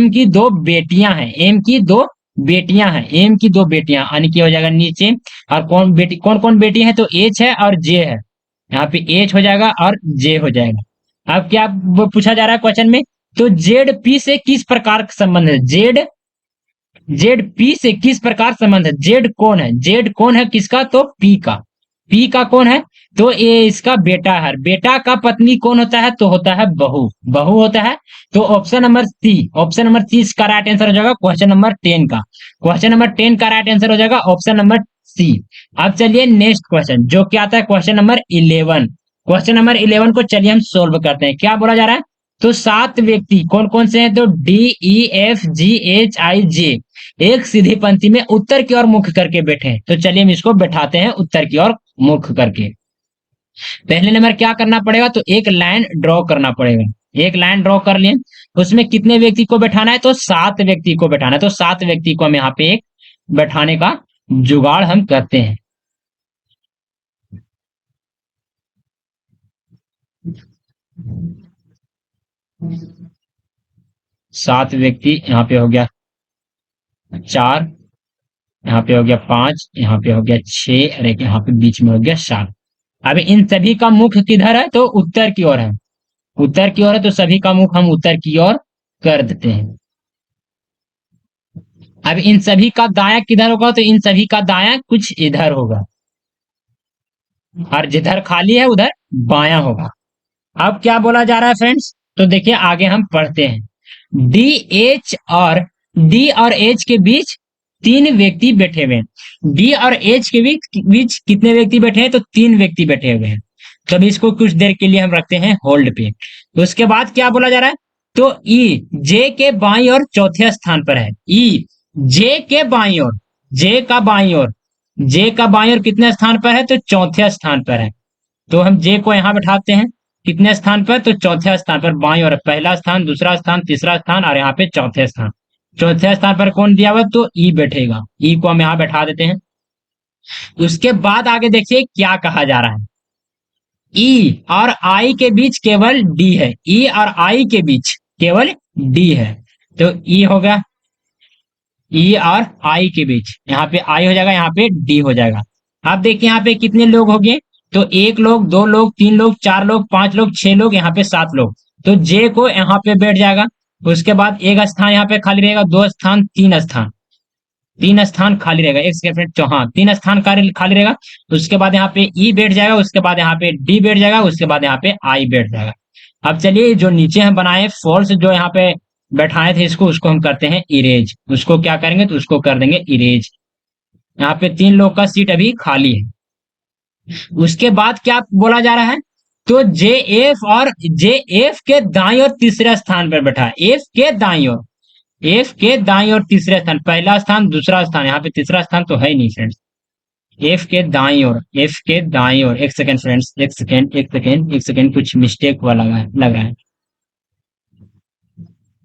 की 2 बेटियां हैं, एम की 2 बेटियां हैं, एम की 2 बेटियां, यानी कि हो जाएगा नीचे। और कौन कौन बेटी है तो एच है और जे है, यहाँ पे एच हो जाएगा और जे हो जाएगा। अब क्या पूछा जा रहा है क्वेश्चन में तो जेड पी से किस प्रकार का संबंध है, जेड जेड पी से किस प्रकार संबंध है। जेड कौन है किसका तो पी का, पी का कौन है तो ये इसका बेटा है। बेटा का पत्नी कौन होता है तो होता है बहू, बहू होता है। तो ऑप्शन नंबर सी इसका राइट आंसर हो जाएगा क्वेश्चन नंबर 10 का। क्वेश्चन नंबर 10 का राइट आंसर हो जाएगा ऑप्शन नंबर सी। अब चलिए नेक्स्ट क्वेश्चन जो क्या आता है क्वेश्चन नंबर 11। क्वेश्चन नंबर 11 को चलिए हम सोल्व करते हैं। क्या बोला जा रहा है तो 7 व्यक्ति कौन कौन से हैं तो D E F G H I J एक सीधी पंक्ति में उत्तर की ओर मुख करके बैठे हैं। तो चलिए हम इसको बैठाते हैं उत्तर की ओर मुख करके। पहले नंबर क्या करना पड़ेगा तो एक लाइन ड्रॉ करना पड़ेगा, एक लाइन ड्रॉ कर लिए। उसमें कितने व्यक्ति को बैठाना है तो 7 व्यक्ति को बैठाना है। तो 7 व्यक्ति को हम यहाँ पे एक बैठाने का जुगाड़ हम करते हैं। सात व्यक्ति यहाँ पे हो गया 4, यहाँ पे हो गया 5, यहाँ पे हो गया 6 और एक यहाँ पे बीच में हो गया 7। अब इन सभी का मुख किधर है तो उत्तर की ओर है, उत्तर की ओर है तो सभी का मुख हम उत्तर की ओर कर देते हैं। अब इन सभी का दाया किधर होगा तो इन सभी का दाया कुछ इधर होगा और जिधर खाली है उधर बाया होगा। अब क्या बोला जा रहा है फ्रेंड्स तो देखिए आगे हम पढ़ते हैं। डी और एच के बीच 3 व्यक्ति बैठे हुए हैं। डी और एच के बीच कितने व्यक्ति बैठे हैं तो 3 व्यक्ति बैठे हुए हैं। तो अभी इसको कुछ देर के लिए हम रखते हैं होल्ड पे। तो उसके बाद क्या बोला जा रहा है तो ई जे के बाई और चौथे स्थान पर है। ई जे के बाई और जे का बाई और जे का बाई और कितने स्थान पर है तो चौथे स्थान पर है। तो हम जे को यहाँ बैठाते हैं कितने स्थान पर तो चौथे स्थान पर बाई और पहला स्थान, दूसरा स्थान, तीसरा स्थान और यहाँ पे चौथे स्थान। चौथे स्थान पर कौन दिया हुआ तो ई बैठेगा, ई को हम यहाँ बैठा देते हैं। उसके बाद आगे देखिए क्या कहा जा रहा है ई और आई के बीच केवल डी है, ई और आई के बीच केवल डी है। तो ई हो गया, ई और आई के बीच, यहाँ पे आई हो जाएगा, यहाँ पे डी हो जाएगा। अब देखिए यहाँ पे कितने लोग हो गए, तो एक लोग, दो लोग, तीन लोग, चार लोग, पांच लोग, छह लोग, यहाँ पे सात लोग। तो जे को यहाँ पे बैठ जाएगा। उसके बाद एक स्थान यहाँ पे खाली रहेगा, दो स्थान, तीन स्थान, तीन स्थान खाली रहेगा। एक सेकंड, हाँ, तीन स्थान खाली खाली रहेगा। उसके बाद यहाँ पे ई बैठ जाएगा, उसके बाद यहाँ पे डी बैठ जाएगा, उसके बाद यहाँ पे आई बैठ जाएगा। अब चलिए जो नीचे हम बनाए फॉल्स, जो यहाँ पे बैठाए थे इसको, उसको हम करते हैं इरेज। उसको क्या करेंगे, तो उसको कर देंगे इरेज। यहाँ पे तीन लोग का सीट अभी खाली है। उसके बाद क्या बोला जा रहा है, तो जे एफ और जे एफ के दाईं और तीसरे स्थान पर बैठा है। एफ के दाईं ओर, एफ के दाईं ओर तीसरे स्थान, पहला स्थान दूसरा स्थान, यहाँ पे तीसरा स्थान तो है ही नहीं फ्रेंड्स। एफ के दाईं ओर, एफ के दाईं ओर, एक सेकंड फ्रेंड्स, एक सेकंड, एक सेकंड, एक सेकंड, कुछ मिस्टेक हुआ लग रहा है।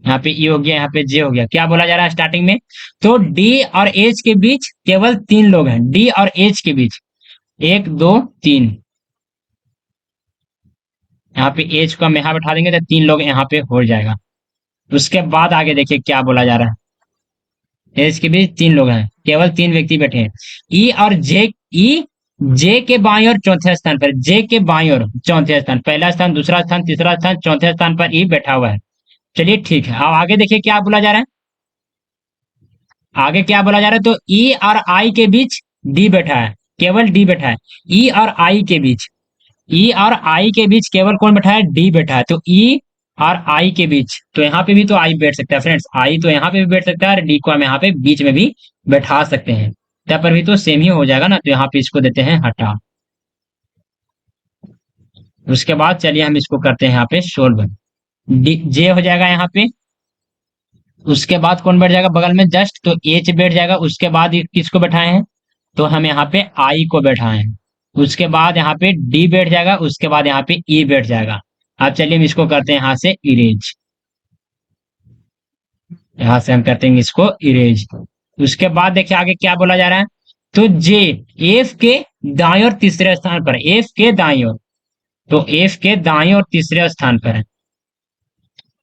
यहाँ पे ई हो गया, यहाँ पे जे हो गया। क्या बोला जा रहा है स्टार्टिंग में, तो डी और एच के बीच केवल तीन लोग हैं। डी और एच के बीच एक, दो, तीन। यहाँ पे एच को हम यहाँ बैठा देंगे तो तीन लोग यहाँ पे हो जाएगा। उसके बाद आगे देखिए क्या बोला जा रहा है, एच के बीच तीन लोग हैं, केवल तीन व्यक्ति बैठे हैं। ई और जे, ई जे के बाईं ओर चौथे स्थान पर, जे के बाईं ओर चौथे स्थान, पहला स्थान, दूसरा स्थान, तीसरा स्थान, चौथे स्थान पर ई बैठा हुआ है। चलिए ठीक है, अब आगे देखिए क्या बोला जा रहा है। आगे क्या बोला जा रहा है, तो ई और आई के बीच डी बैठा है, केवल डी बैठा है। ई और आई के बीच, ई और आई के बीच केवल कौन बैठा है, डी बैठा है। तो ई और आई के बीच, तो यहाँ पे भी तो आई बैठ सकता है फ्रेंड्स, आई तो यहाँ पे भी बैठ सकता है और डी को हम यहाँ पे बीच में भी बैठा सकते हैं। यहाँ पर भी तो सेम ही हो जाएगा ना, तो यहाँ पे इसको देते हैं हटा। उसके बाद चलिए हम इसको करते हैं यहाँ पे सोल्व। डी जे हो जाएगा यहाँ पे। उसके बाद कौन बैठ जाएगा बगल में जस्ट, तो एच बैठ जाएगा। उसके बाद ये किसको बैठाए हैं, तो हम यहाँ पे आई को बैठाए हैं। उसके बाद यहाँ पे डी बैठ जाएगा, उसके बाद यहाँ पे ई बैठ जाएगा। अब चलिए हम इसको करते हैं यहाँ से इरेज। यहाँ से हम करते हैं इसको इरेज। उसके बाद देखिए आगे क्या बोला जा रहा है, तो जे एफ के दाएं और तीसरे स्थान पर, एफ के दाएं ओर, तो एफ के दाएं और तीसरे स्थान पर है।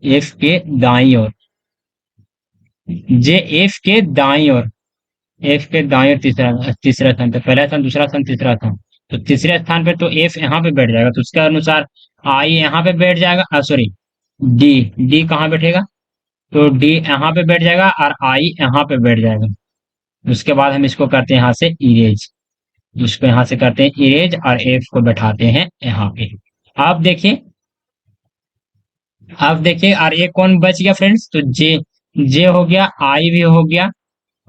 एफ के दाएं ओर, जे एफ के दाएं ओर, एफ के दाएं ओर तीसरा तीसरा स्थान पे, पहला स्थान, दूसरा स्थान, तीसरा स्थान। तो तीसरे स्थान पे तो एफ यहाँ पे बैठ जाएगा, तो उसके अनुसार आई यहाँ पे बैठ जाएगा, सॉरी, डी, डी कहाँ बैठेगा, तो डी यहाँ पे बैठ जाएगा और आई यहाँ पे बैठ जाएगा। उसके बाद हम इसको करते हैं यहाँ से इरेज। इसको यहाँ से करते हैं इरेज और एफ को बैठाते हैं यहाँ पे। आप देखिए, आप देखिए, और ये कौन बच गया फ्रेंड्स, तो जे, जे हो गया, आई भी हो गया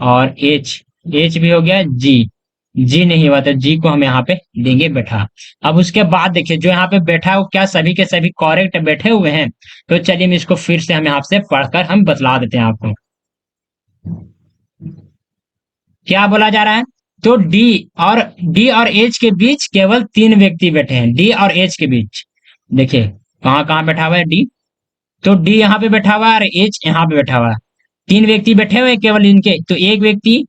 और एच, एच भी हो गया, जी, जी नहीं हुआ तो जी को हम यहाँ पे देंगे बैठा। अब उसके बाद देखिए जो यहाँ पे बैठा है वो क्या सभी के सभी करेक्ट बैठे हुए हैं, तो चलिए हम इसको फिर से हम यहाँ से पढ़कर हम बतला देते हैं आपको। क्या बोला जा रहा है, तो डी और एच के बीच केवल तीन व्यक्ति बैठे हैं। डी और एच के बीच देखिए कहाँ कहाँ बैठा हुआ है डी, तो डी यहाँ पे बैठा हुआ है और एच यहाँ पे बैठा हुआ है। तीन व्यक्ति बैठे हुए हैं केवल इनके, तो एक व्यक्ति,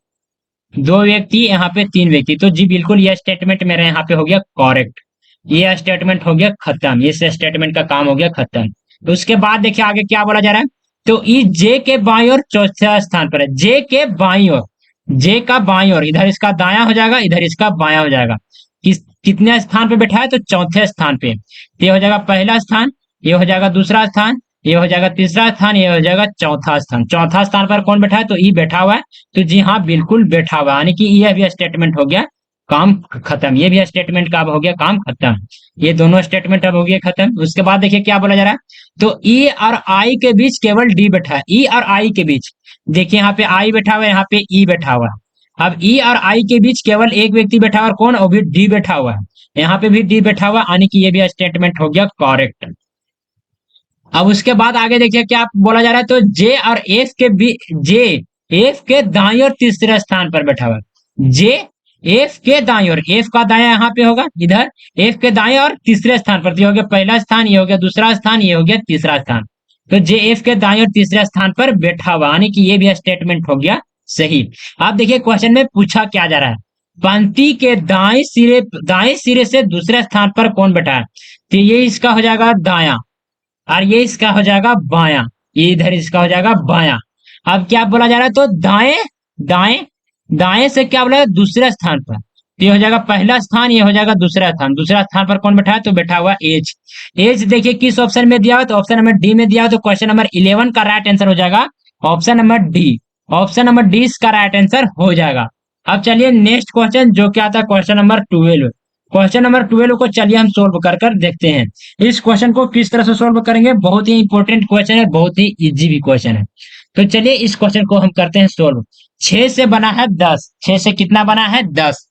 दो व्यक्ति, यहाँ पे तीन व्यक्ति। तो जी बिल्कुल यह स्टेटमेंट मेरा यहाँ पे हो गया करेक्ट। ये स्टेटमेंट हो गया खत्म, ये स्टेटमेंट का काम हो गया खत्म। तो उसके बाद देखिए आगे क्या बोला जा रहा है, तो ई जे के बाईं ओर चौथे स्थान पर है। जे के बाईं ओर, जे का बाईं ओर, इधर इसका दाया हो जाएगा, इधर इसका बाया हो जाएगा। कितने स्थान पे बैठा है, तो चौथे स्थान पे। ये हो जाएगा पहला स्थान, ये हो जाएगा दूसरा स्थान, ये हो जाएगा तीसरा स्थान, ये हो जाएगा चौथा स्थान। चौथा स्थान पर कौन बैठा है, तो ई बैठा हुआ है। तो जी हाँ बिल्कुल बैठा हुआ, यानी कि यह भी स्टेटमेंट हो गया काम खत्म। ये भी स्टेटमेंट का अब हो गया काम खत्म। ये दोनों स्टेटमेंट अब हो गया खत्म। उसके बाद देखिए क्या बोला जा रहा है, तो ई और आई के बीच केवल डी बैठा है। ई और आई के बीच देखिए यहाँ पे आई बैठा हुआ है, यहाँ पे ई बैठा हुआ है। अब ई और आई के बीच केवल एक व्यक्ति बैठा हुआ, और कौन, वो भी डी बैठा हुआ है। यहाँ पे भी डी बैठा हुआ, यानी कि ये भी स्टेटमेंट हो गया करेक्ट। अब उसके बाद आगे देखिए क्या बोला जा रहा है, तो जे और एफ के बीच, जे एफ के दाईं और तीसरे स्थान पर बैठा हुआ है। जे एफ के दाईं और, एफ का दाया यहाँ पे होगा इधर, एफ के दाएं और तीसरे स्थान पर, ये हो गया पहला स्थान, ये हो गया दूसरा स्थान, ये हो गया तीसरा स्थान। तो जे एफ के दाएं और तीसरे स्थान पर बैठा हुआ, यानी कि ये भी स्टेटमेंट हो गया सही। आप देखिए क्वेश्चन में पूछा क्या जा रहा है, पंक्ति के दाएं सिरे से दूसरे स्थान पर कौन बैठा है, तो ये इसका हो जाएगा दाया और ये इसका हो जाएगा बाया। ये इधर इसका हो जाएगा बायां। अब क्या बोला जा रहा है, तो दाएं, दाएं, दाएं से क्या बोला है, दूसरे स्थान पर। तो ये हो जाएगा पहला स्थान, ये हो जाएगा दूसरा स्थान। दूसरा स्थान पर कौन बैठा है, तो बैठा हुआ एज। एज देखिए किस ऑप्शन में दिया हुआ है, तो ऑप्शन नंबर डी में दिया हुआ है। तो क्वेश्चन नंबर 11 का राइट आंसर हो जाएगा option number D. Option number D इसका राइट आंसर हो जाएगा। अब चलिए नेक्स्ट क्वेश्चन जो क्या था, क्वेश्चन नंबर 12। क्वेश्चन नंबर 12 को चलिए हम सोल्व कर कर देखते हैं। इस क्वेश्चन को किस तरह से सोल्व करेंगे, बहुत ही इंपॉर्टेंट क्वेश्चन है, बहुत ही इजी भी क्वेश्चन है। तो चलिए इस क्वेश्चन को हम करते हैं सोल्व। 6 से बना है 10, 6 से कितना बना है 10।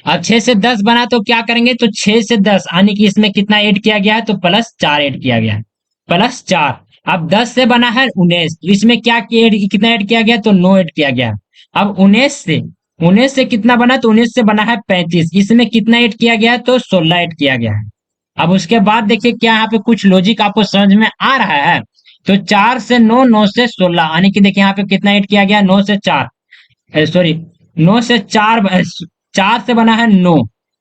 अब 6 से 10 बना तो क्या करेंगे, तो 6 से 10 यानी कि इसमें कितना ऐड किया गया है, तो प्लस 4 ऐड किया गया है, प्लस 4। अब 10 से बना है 19, तो इसमें क्या कितना ऐड किया गया, तो 9 ऐड किया गया है। अब 19 से कितना बना, तो 19 से बना है 35, इसमें कितना ऐड किया गया है, तो 16 ऐड किया गया है। अब उसके बाद देखिए क्या यहाँ पे कुछ लॉजिक आपको समझ में आ रहा है। तो 4 से 9, 9 से 16 यानी कि देखिए यहाँ पे कितना ऐड किया गया, 9 से 4, सॉरी 9 से 4, 4 से बना है 9,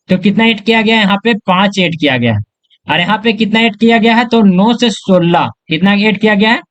तो कितना ऐड किया गया है, यहाँ पे 5 ऐड किया गया है। और यहाँ पे कितना ऐड किया गया है, तो 9 से 16 कितना ऐड किया गया है,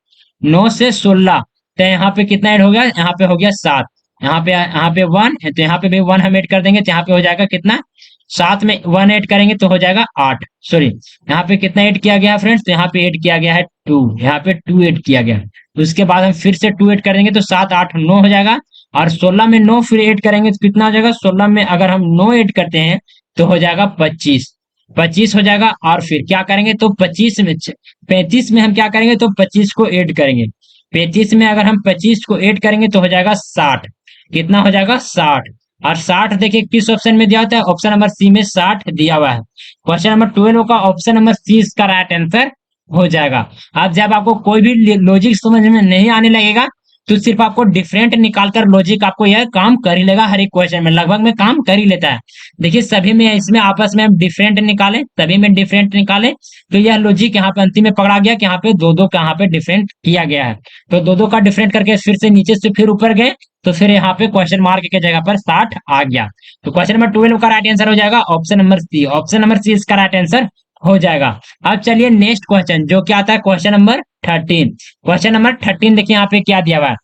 9 से 16। तो यहाँ पे कितना ऐड हो गया, यहाँ पे हो गया 7। यहाँ पे 1, तो यहाँ पे भी 1 हम ऐड कर देंगे, तो यहाँ पे हो जाएगा कितना, 7 में 1 ऐड करेंगे तो हो जाएगा 8। सॉरी, यहाँ पे कितना ऐड किया गया है फ्रेंड्स, तो यहाँ पे ऐड किया गया है 2, यहाँ पे 2 ऐड किया गया है। तो उसके बाद हम फिर से 2 ऐड कर देंगे, तो 7 8 9 हो जाएगा। और 16 में 9 फिर ऐड करेंगे तो कितना हो जाएगा, 16 में अगर हम 9 ऐड करते हैं तो हो जाएगा 25, 25 हो जाएगा। और फिर क्या करेंगे, तो 35 में हम क्या करेंगे, तो 25 को ऐड करेंगे। 35 में अगर हम 25 को ऐड करेंगे तो हो जाएगा 60। कितना हो जाएगा, 60। और 60 देखिए किस ऑप्शन में दिया होता है, ऑप्शन नंबर सी में 60 दिया हुआ है। क्वेश्चन नंबर 12 का ऑप्शन नंबर सी इसका राइट आंसर हो जाएगा। अब जब आपको कोई भी लॉजिक समझ में नहीं आने लगेगा, तो सिर्फ आपको डिफरेंट निकालकर लॉजिक आपको यह काम कर ही लेगा, हर एक क्वेश्चन में लगभग में काम कर ही लेता है। देखिए सभी में इसमें आपस में हम डिफरेंट निकाले, सभी में डिफरेंट निकाले, तो यह लॉजिक यहाँ पे अंतिम में पकड़ा गया कि यहाँ पे दो दो का यहाँ पे डिफरेंट किया गया है। तो दो दो का डिफरेंट करके फिर से नीचे से फिर ऊपर गए, तो फिर यहाँ पे क्वेश्चन मार्क के जगह पर 60 आ गया। तो क्वेश्चन नंबर 12 का राइट आंसर हो जाएगा option number C. Option number C इसका राइट आंसर हो जाएगा। अब चलिए नेक्स्ट क्वेश्चन जो क्या आता है, क्वेश्चन नंबर 13। क्वेश्चन नंबर 13 देखिए यहाँ पे क्या दिया हुआ है,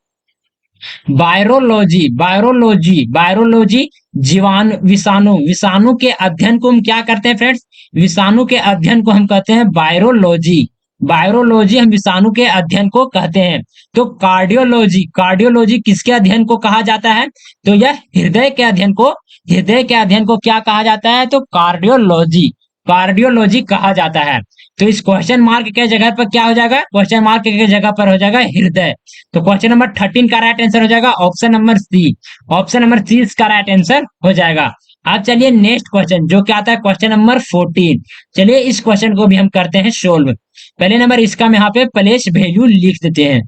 वायरोलॉजी, वायरोलॉजी, वायरोलॉजी, जीवाणु, विषाणु, विषाणु के अध्ययन को हम क्या करते हैं फ्रेंड्स, विषाणु के अध्ययन को हम कहते हैं वायरोलॉजी। वायरोलॉजी हम विषाणु के अध्ययन को कहते हैं। तो कार्डियोलॉजी, कार्डियोलॉजी किसके अध्ययन को कहा जाता है, तो यह हृदय के अध्ययन को, हृदय के अध्ययन को क्या कहा जाता है, तो कार्डियोलॉजी, कार्डियोलॉजी कहा जाता है। तो इस क्वेश्चन मार्क के जगह पर क्या हो जाएगा, क्वेश्चन मार्क के जगह पर हो जाएगा हृदय। तो क्वेश्चन नंबर 13 का राइट आंसर हो जाएगा option number C. Option number C इसका राइट आंसर हो जाएगा। अब चलिए नेक्स्ट क्वेश्चन जो क्या आता है, क्वेश्चन नंबर 14। चलिए इस क्वेश्चन को भी हम करते हैं सोल्व। पहले नंबर इसका हम यहाँ पे प्लेस वैल्यू लिख देते हैं।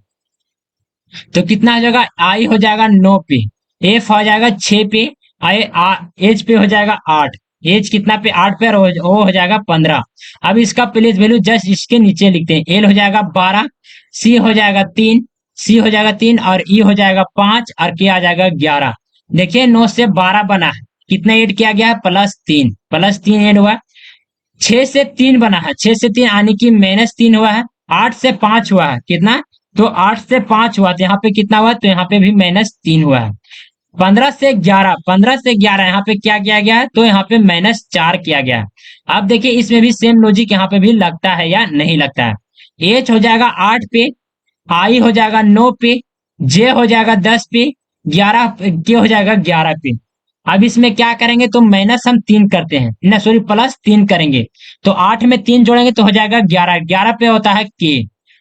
तो कितना हो जाएगा, आई हो जाएगा 9 पे, एफ हो जाएगा 6 पे, आई एच पे हो जाएगा 8, एच कितना पे 8 पे, और ओ हो जाएगा 15। अब इसका प्लेस वैल्यू जस्ट इसके नीचे लिखते हैं। एल हो जाएगा 12, सी हो जाएगा 3, सी हो जाएगा 3, और ई हो जाएगा 5, और के आ जाएगा 11। देखिए 9 से 12 बना है, कितना ऐड किया गया है, +3, +3 ऐड हुआ। 6 से 3 बना है, 6 से 3 यानी कि -3 हुआ है। 8 से 5 हुआ है, कितना, तो 8 से 5 हुआ, तो यहाँ पे कितना हुआ, तो यहाँ पे भी -3 हुआ है। 15 से 11, 15 से 11 यहाँ पे क्या किया गया है, तो यहाँ पे -4 किया गया है। अब देखिए इसमें भी सेम लॉजिक यहाँ पे भी लगता है या नहीं लगता है। एच हो जाएगा 8 पे, आई हो जाएगा 9 पे, जे हो जाएगा 10 पे, 11 के हो जाएगा 11 पे। अब इसमें क्या करेंगे, तो माइनस हम 3 करते हैं ना, सॉरी +3 करेंगे। तो 8 में 3 जोड़ेंगे तो हो जाएगा 11, 11 पे होता है के।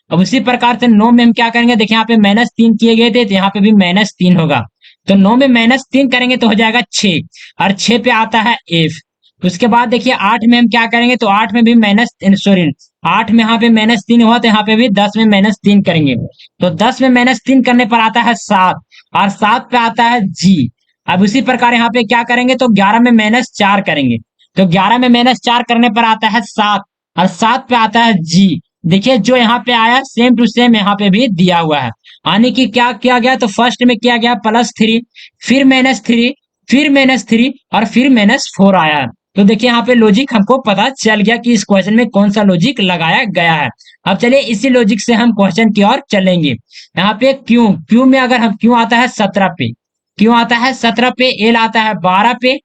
अब उसी प्रकार से 9 में हम क्या करेंगे, देखिए यहाँ पे -3 किए गए थे, तो यहाँ पे भी -3 होगा। तो 9 में -3 करेंगे तो हो जाएगा 6, और 6 पे आता है एफ। उसके बाद देखिए 8 में हम क्या करेंगे, तो 8 में भी सॉरी 8 में यहाँ पे -3 हुआ, तो यहाँ पे भी 10 में -3 करेंगे। तो 10 में -3 करने पर आता है 7, और 7 पे आता है जी। अब उसी प्रकार यहाँ पे क्या करेंगे, तो 11 में -4 करेंगे, तो 11 में -4 करने पर आता है 7, और 7 पे आता है जी। देखिए जो यहाँ पे आया सेम टू सेम यहाँ पे भी दिया हुआ है। यानी कि क्या किया गया, तो फर्स्ट में किया गया +3, फिर -3, फिर -3, और फिर -4 आया है। तो देखिए यहाँ पे लॉजिक हमको पता चल गया कि इस क्वेश्चन में कौन सा लॉजिक लगाया गया है। अब चलिए इसी लॉजिक से हम क्वेश्चन की ओर चलेंगे। यहाँ पे क्यू क्यू में अगर हम क्यू आता है 17 पे, क्यू आता है 17 पे, एल आता है 12 पे,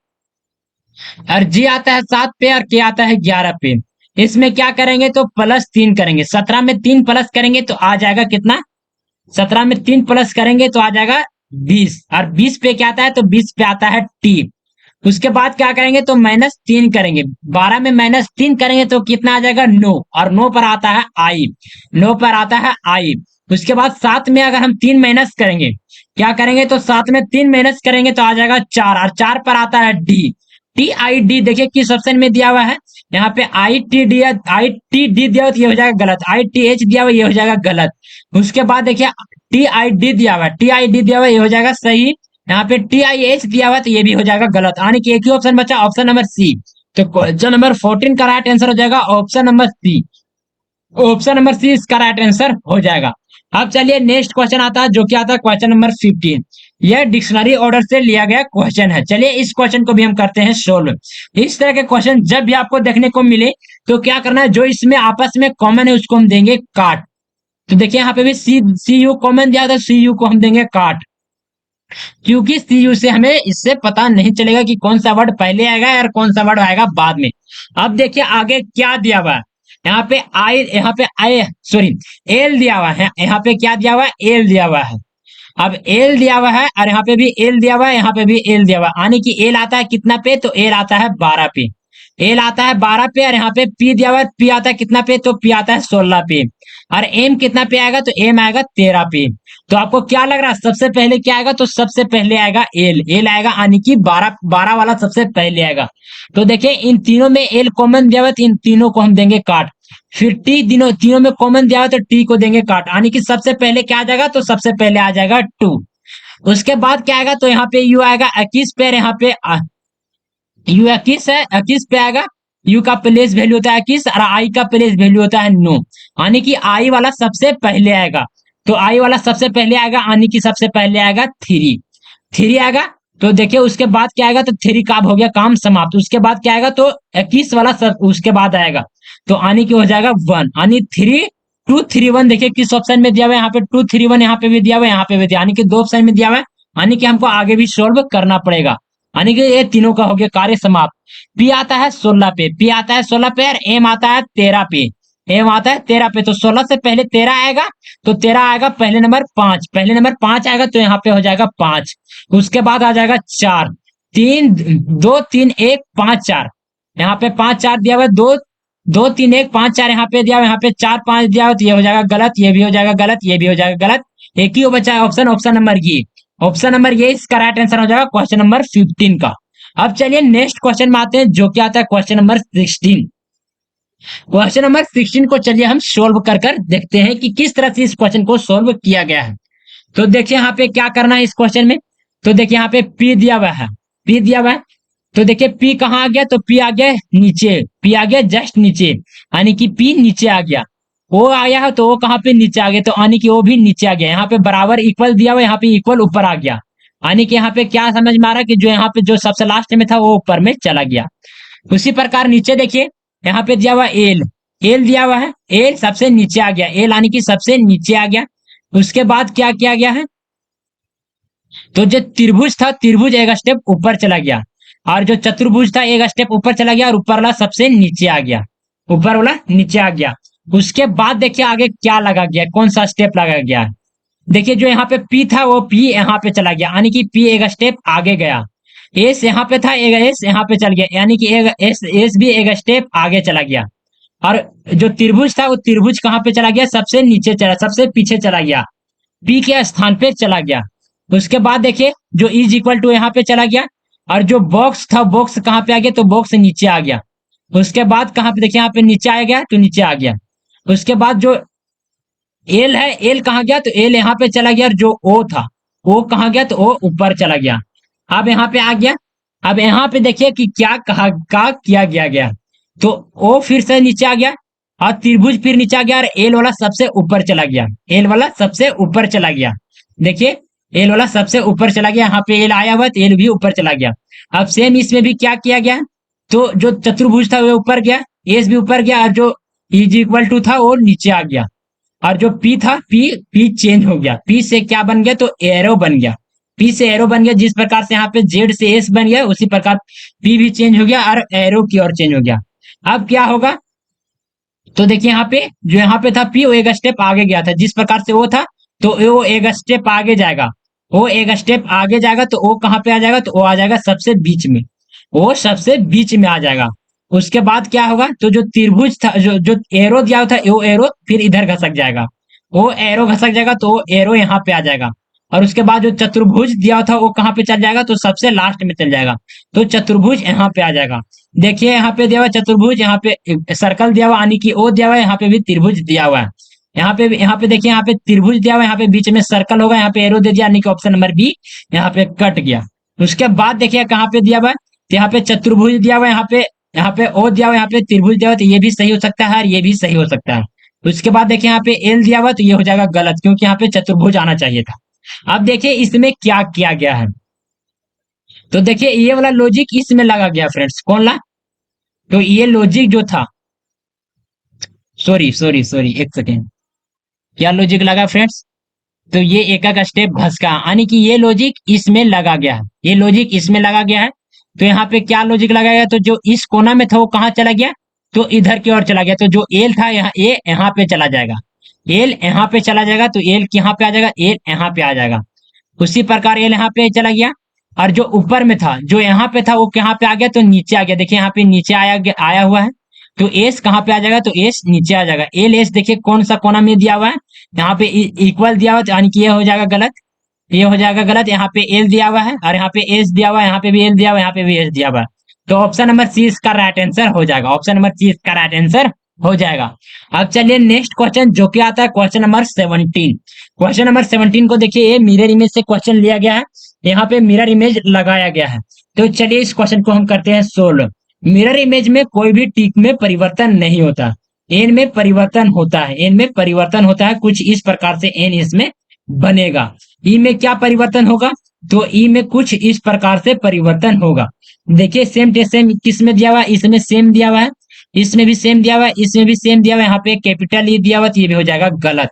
और जी आता है 7 पे, और के आता है 11 पे। इसमें क्या करेंगे तो +3 करेंगे। 17 में 3 प्लस करेंगे तो आ जाएगा कितना? 17 में 3 प्लस करेंगे तो आ जाएगा 20, और 20 पे क्या आता है तो 20 पे आता है टी। उसके बाद क्या करेंगे तो -3 करेंगे। 12 में -3 करेंगे तो कितना आ जाएगा 9, और 9 पर आता है आई, 9 पर आता है आई। उसके बाद 7 में अगर हम 3 माइनस करेंगे, क्या करेंगे तो 7 में 3 माइनस करेंगे तो आ जाएगा 4, और 4 पर आता है डी। टी आई डी देखिए किस ऑप्शन में दिया हुआ है। यहाँ पे I T D, I T D दिया हुआ तो ये हो जाएगा गलत, आई टी एच दिया हुआ ये हो जाएगा गलत। उसके बाद देखिए टी आई डी दिया हुआ है, टी आई डी दिया हुआ ये हो जाएगा सही। यहाँ पे टी आई एच दिया हुआ तो ये भी हो जाएगा गलत, यानी कि एक ही ऑप्शन बचा, ऑप्शन नंबर सी। तो क्वेश्चन नंबर 14 का राइट आंसर हो जाएगा option number C. Option number C इसका राइट आंसर हो जाएगा। अब चलिए नेक्स्ट क्वेश्चन आता है, जो कि आता है क्वेश्चन नंबर 15। यह डिक्शनरी ऑर्डर से लिया गया क्वेश्चन है। चलिए इस क्वेश्चन को भी हम करते हैं सोल्व। इस तरह के क्वेश्चन जब भी आपको देखने को मिले तो क्या करना है, जो इसमें आपस में कॉमन है उसको हम देंगे काट। तो देखिए यहाँ पे भी सी यू कॉमन दिया था, सी यू को हम देंगे काट, क्योंकि सी यू से हमें इससे पता नहीं चलेगा कि कौन सा वर्ड पहले आएगा और कौन सा वर्ड आएगा बाद में। अब देखिए आगे क्या दिया हुआ है। यहाँ पे आई सॉरी एल दिया हुआ है, यहाँ पे क्या दिया हुआ है एल दिया हुआ है। अब एल दिया हुआ है और यहाँ पे भी एल दिया हुआ है, यहाँ पे भी एल दिया हुआ है, यानी कि एल आता है कितना पे तो एल आता है 12 पे, एल आता है 12 पे। और यहाँ पे पी दिया हुआ है, पी आता है कितना पे तो पी आता है 16 पे। और एम कितना पे आएगा तो एम आएगा 13 पे। तो आपको क्या लग रहा है सबसे पहले क्या आएगा तो सबसे पहले आएगा एल, एल आएगा, यानी कि 12 12 वाला सबसे पहले आएगा। तो देखिए इन तीनों में एल कॉमन दिया हुआ है तो इन तीनों को हम देंगे काट। फिर टी तीनों तीनों में कॉमन दिया हुआ तो टी को देंगे काट, यानी कि सबसे पहले क्या आ जाएगा तो सबसे पहले आ जाएगा 2। उसके बाद क्या आएगा तो यहाँ पे यू आएगा 21 पे, यहाँ पे यू 21 है, 21 पे आएगा। यू का प्लेस वैल्यू होता है 21 और आई का प्लेस वैल्यू होता है 9, यानी कि आई वाला सबसे पहले आएगा। तो आई वाला सबसे पहले आएगा, यानी कि सबसे पहले आएगा 3, 3 आएगा। तो देखिए उसके बाद क्या आएगा तो 3 का हो गया काम समाप्त। उसके बाद क्या आएगा तो 21 वाला सब उसके बाद आएगा, तो आने की हो जाएगा 1, यानी 3 2 3 1। देखिए किस ऑप्शन में दिया हुआ है, यहाँ पे 2 3 1 यहाँ पे भी दिया हुआ है, यहाँ पे भी दिया, यानी कि 2 ऑप्शन में दिया हुआ है, यानी कि हमको आगे भी सोल्व करना पड़ेगा। यानी कि ये तीनों का हो गया कार्य समाप्त। पी आता है 16 पे, पी आता है 16 पे, और एम आता है 13 पे, एम आता है 13 पे। तो 16 से पहले 13 आएगा, तो 13 आएगा पहले नंबर 5, पहले नंबर 5 आएगा तो यहाँ पे हो जाएगा 5। उसके बाद आ जाएगा 4, 3 2 3 1 5 4, यहाँ पे 5 4 दिया हुआ है, 2 2 3 1 5 4 यहाँ पे दिया हुआ है, यहाँ पे 4 5 दिया हुआ तो ये हो जाएगा गलत, ये भी हो जाएगा गलत, ये भी हो जाएगा गलत। एक ही वो बचा है ऑप्शन, ऑप्शन नंबर ये, ऑप्शन नंबर ये इसका राइट आंसर हो जाएगा क्वेश्चन नंबर 15 का। अब चलिए नेक्स्ट क्वेश्चन में आते हैं, जो क्या आता है क्वेश्चन नंबर 16। क्वेश्चन नंबर 16 को चलिए हम सोल्व कर कर देखते हैं कि किस तरह से इस क्वेश्चन को सोल्व किया गया है। तो देखिए यहाँ पे क्या करना है इस क्वेश्चन में। तो देखिए यहाँ पे पी दिया हुआ है, पी दिया हुआ है। तो देखिए पी कहाँ आ गया तो पी आ गया नीचे, पी आ गया जस्ट नीचे, यानी कि पी नीचे आ गया। ओ आया है तो वो कहाँ पे नीचे आ गया, तो यानी कि वो भी नीचे आ गया। यहाँ पे बराबर इक्वल दिया हुआ है, यहाँ पे इक्वल ऊपर आ गया, यानी कि यहाँ पे क्या समझ में आ रहा है कि जो यहाँ पे जो सबसे लास्ट में था वो ऊपर में चला गया। उसी प्रकार नीचे देखिए यहाँ पे दिया हुआ एल, एल दिया हुआ है, एल सबसे नीचे आ गया, एल यानी कि सबसे नीचे आ गया। उसके बाद क्या किया गया है तो जो त्रिभुज था त्रिभुज एक स्टेप ऊपर चला गया, और जो चतुर्भुज था एक स्टेप ऊपर चला गया, और ऊपर वाला सबसे नीचे आ गया, ऊपर वाला नीचे आ गया। उसके बाद देखिए आगे क्या लगा गया, कौन सा स्टेप लगा गया है। देखिए जो यहाँ पे पी था वो पी यहाँ पे चला गया, यानी कि पी एक स्टेप आगे गया। एस यहाँ पे था, एक एस यहाँ पे चल गया, यानी कि एक एस एस भी एक स्टेप आगे चला गया। और जो त्रिभुज था वो त्रिभुज कहाँ पे चला गया, सबसे नीचे चला, सबसे पीछे चला गया, पी के स्थान पे चला गया। उसके बाद देखिए जो इज इक्वल टू यहाँ पे चला गया, और जो बॉक्स था बॉक्स कहाँ पे आ गया तो बॉक्स नीचे आ गया। उसके बाद कहाँ पे देखिए यहाँ पे नीचे आ गया तो नीचे आ गया। उसके बाद जो एल है, एल कहाँ गया तो एल यहाँ पे चला गया, और जो ओ था ओ कहाँ गया तो ओ ऊपर चला गया। अब यहाँ पे आ गया, अब यहाँ पे देखिए कि क्या कहा का किया गया तो ओ फिर से नीचे आ गया, और त्रिभुज फिर नीचे आ गया, और एल वाला सबसे ऊपर चला गया, एल वाला सबसे ऊपर चला गया। देखिए एल वाला सबसे ऊपर चला गया, यहाँ पे एल आया हुआ तो एल भी ऊपर चला गया। अब सेम इसमें भी क्या किया गया, तो जो चतुर्भुज था वो ऊपर गया, एस भी ऊपर गया, और जो इज इक्वल टू था वो नीचे आ गया। और जो पी था, पी चेंज हो गया, पी से क्या बन गया, तो एरो बन गया। पी से एरो बन गया, जिस प्रकार से यहाँ पे जेड से एस बन गया, उसी प्रकार पी भी चेंज हो गया और एरो की ओर चेंज हो गया। अब क्या होगा, तो देखिए यहाँ पे जो यहाँ पे था पी, वो एक स्टेप आगे गया था, जिस प्रकार से वो था, तो वो एक स्टेप आगे जाएगा। वो एक स्टेप आगे जाएगा तो वो कहाँ पे आ जाएगा, तो वो आ जाएगा सबसे बीच में। वो सबसे बीच में आ जाएगा। उसके बाद क्या होगा, तो जो त्रिभुज था, जो जो एरो दिया था, वो एरो फिर इधर घसक जाएगा। वो एरो घसक जाएगा तो वो एरो यहाँ पे आ जाएगा। और उसके बाद जो चतुर्भुज दिया था वो कहाँ पे चल जाएगा, तो सबसे लास्ट में चल जाएगा। तो चतुर्भुज यहाँ पे आ जाएगा। देखिए यहाँ पे दिया हुआ चतुर्भुज, यहाँ पे सर्कल दिया हुआ, यानी कि ओ दिया हुआ है, यहाँ पे भी त्रिभुज दिया हुआ है। यहाँ पे देखिए, यहाँ पे त्रिभुज दिया हुआ है, यहाँ पे बीच में सर्कल होगा, यहाँ पे एरो दे दिया, यानी कि ऑप्शन नंबर बी यहाँ पे कट गया। उसके बाद देखिए कहाँ पे दिया हुआ है, तो यहाँ पे चतुर्भुज दिया हुआ है, यहाँ पे ओ दिया हुआ है, यहाँ पे त्रिभुज दिया हुआ है, तो ये भी सही हो सकता है और ये भी सही हो सकता है। उसके बाद देखिए यहाँ पे एल दिया हुआ है, तो ये हो जाएगा गलत, क्योंकि यहाँ पे चतुर्भुज आना चाहिए था। अब देखिए इसमें क्या किया गया है, तो देखिए ये वाला लॉजिक इसमें लगा गया फ्रेंड्स, कौन ला, तो ये लॉजिक जो था, सॉरी सॉरी सॉरी, एक सेकेंड, क्या लॉजिक लगा फ्रेंड्स, तो ये एक एक स्टेप घसका, यानी कि ये लॉजिक इसमें लगा गया है, ये लॉजिक इसमें लगा गया है। तो यहाँ पे क्या लॉजिक लगा गया, तो जो इस कोना में था वो कहाँ चला गया, तो इधर की ओर चला गया। तो जो एल था यहाँ, ए यहाँ पे चला जाएगा, एल यहाँ पे चला जाएगा, तो एल यहाँ पे आ जाएगा, एल यहाँ पे आ जाएगा। उसी प्रकार एल यहाँ पे चला गया। और जो ऊपर में था, जो यहाँ पे था, वो कहाँ पे आ गया, तो नीचे आ गया। देखिए यहाँ पे नीचे आया हुआ है, तो एस कहाँ पे आ जाएगा, तो एस नीचे आ जाएगा। एल एस देखिए कौन सा कोना में दिया हुआ है, यहाँ पे इक्वल दिया हुआ है, यानी कि ये हो जाएगा गलत, ये हो जाएगा गलत। यहाँ पे एल दिया हुआ है और यहाँ पे एस दिया हुआ है, यहाँ पे भी एल दिया हुआ है, यहाँ पे भी एस दिया हुआ है। तो ऑप्शन नंबर सी इसका राइट आंसर हो जाएगा, ऑप्शन नंबर सी इसका राइट आंसर हो जाएगा। अब चलिए नेक्स्ट क्वेश्चन, जो कि आता है क्वेश्चन नंबर 17। क्वेश्चन नंबर 17 को देखिए, ये मिरर इमेज से क्वेश्चन लिया गया है, यहाँ पे मिरर इमेज लगाया गया है। तो चलिए इस क्वेश्चन को हम करते हैं सोल्व। मिरर इमेज में कोई भी टिक में परिवर्तन नहीं होता, एन में परिवर्तन होता है, एन में परिवर्तन होता है, कुछ इस प्रकार से एन इसमें बनेगा। ई में क्या परिवर्तन होगा, तो ई में कुछ इस प्रकार से परिवर्तन होगा। देखिए सेम टू सेम किस में दिया हुआ है, इसमें सेम दिया हुआ है, इसमें भी सेम दिया हुआ है, इसमें भी सेम दिया हुआ है, यहाँ पे कैपिटल ई दिया हुआ है, तो ये भी हो जाएगा गलत।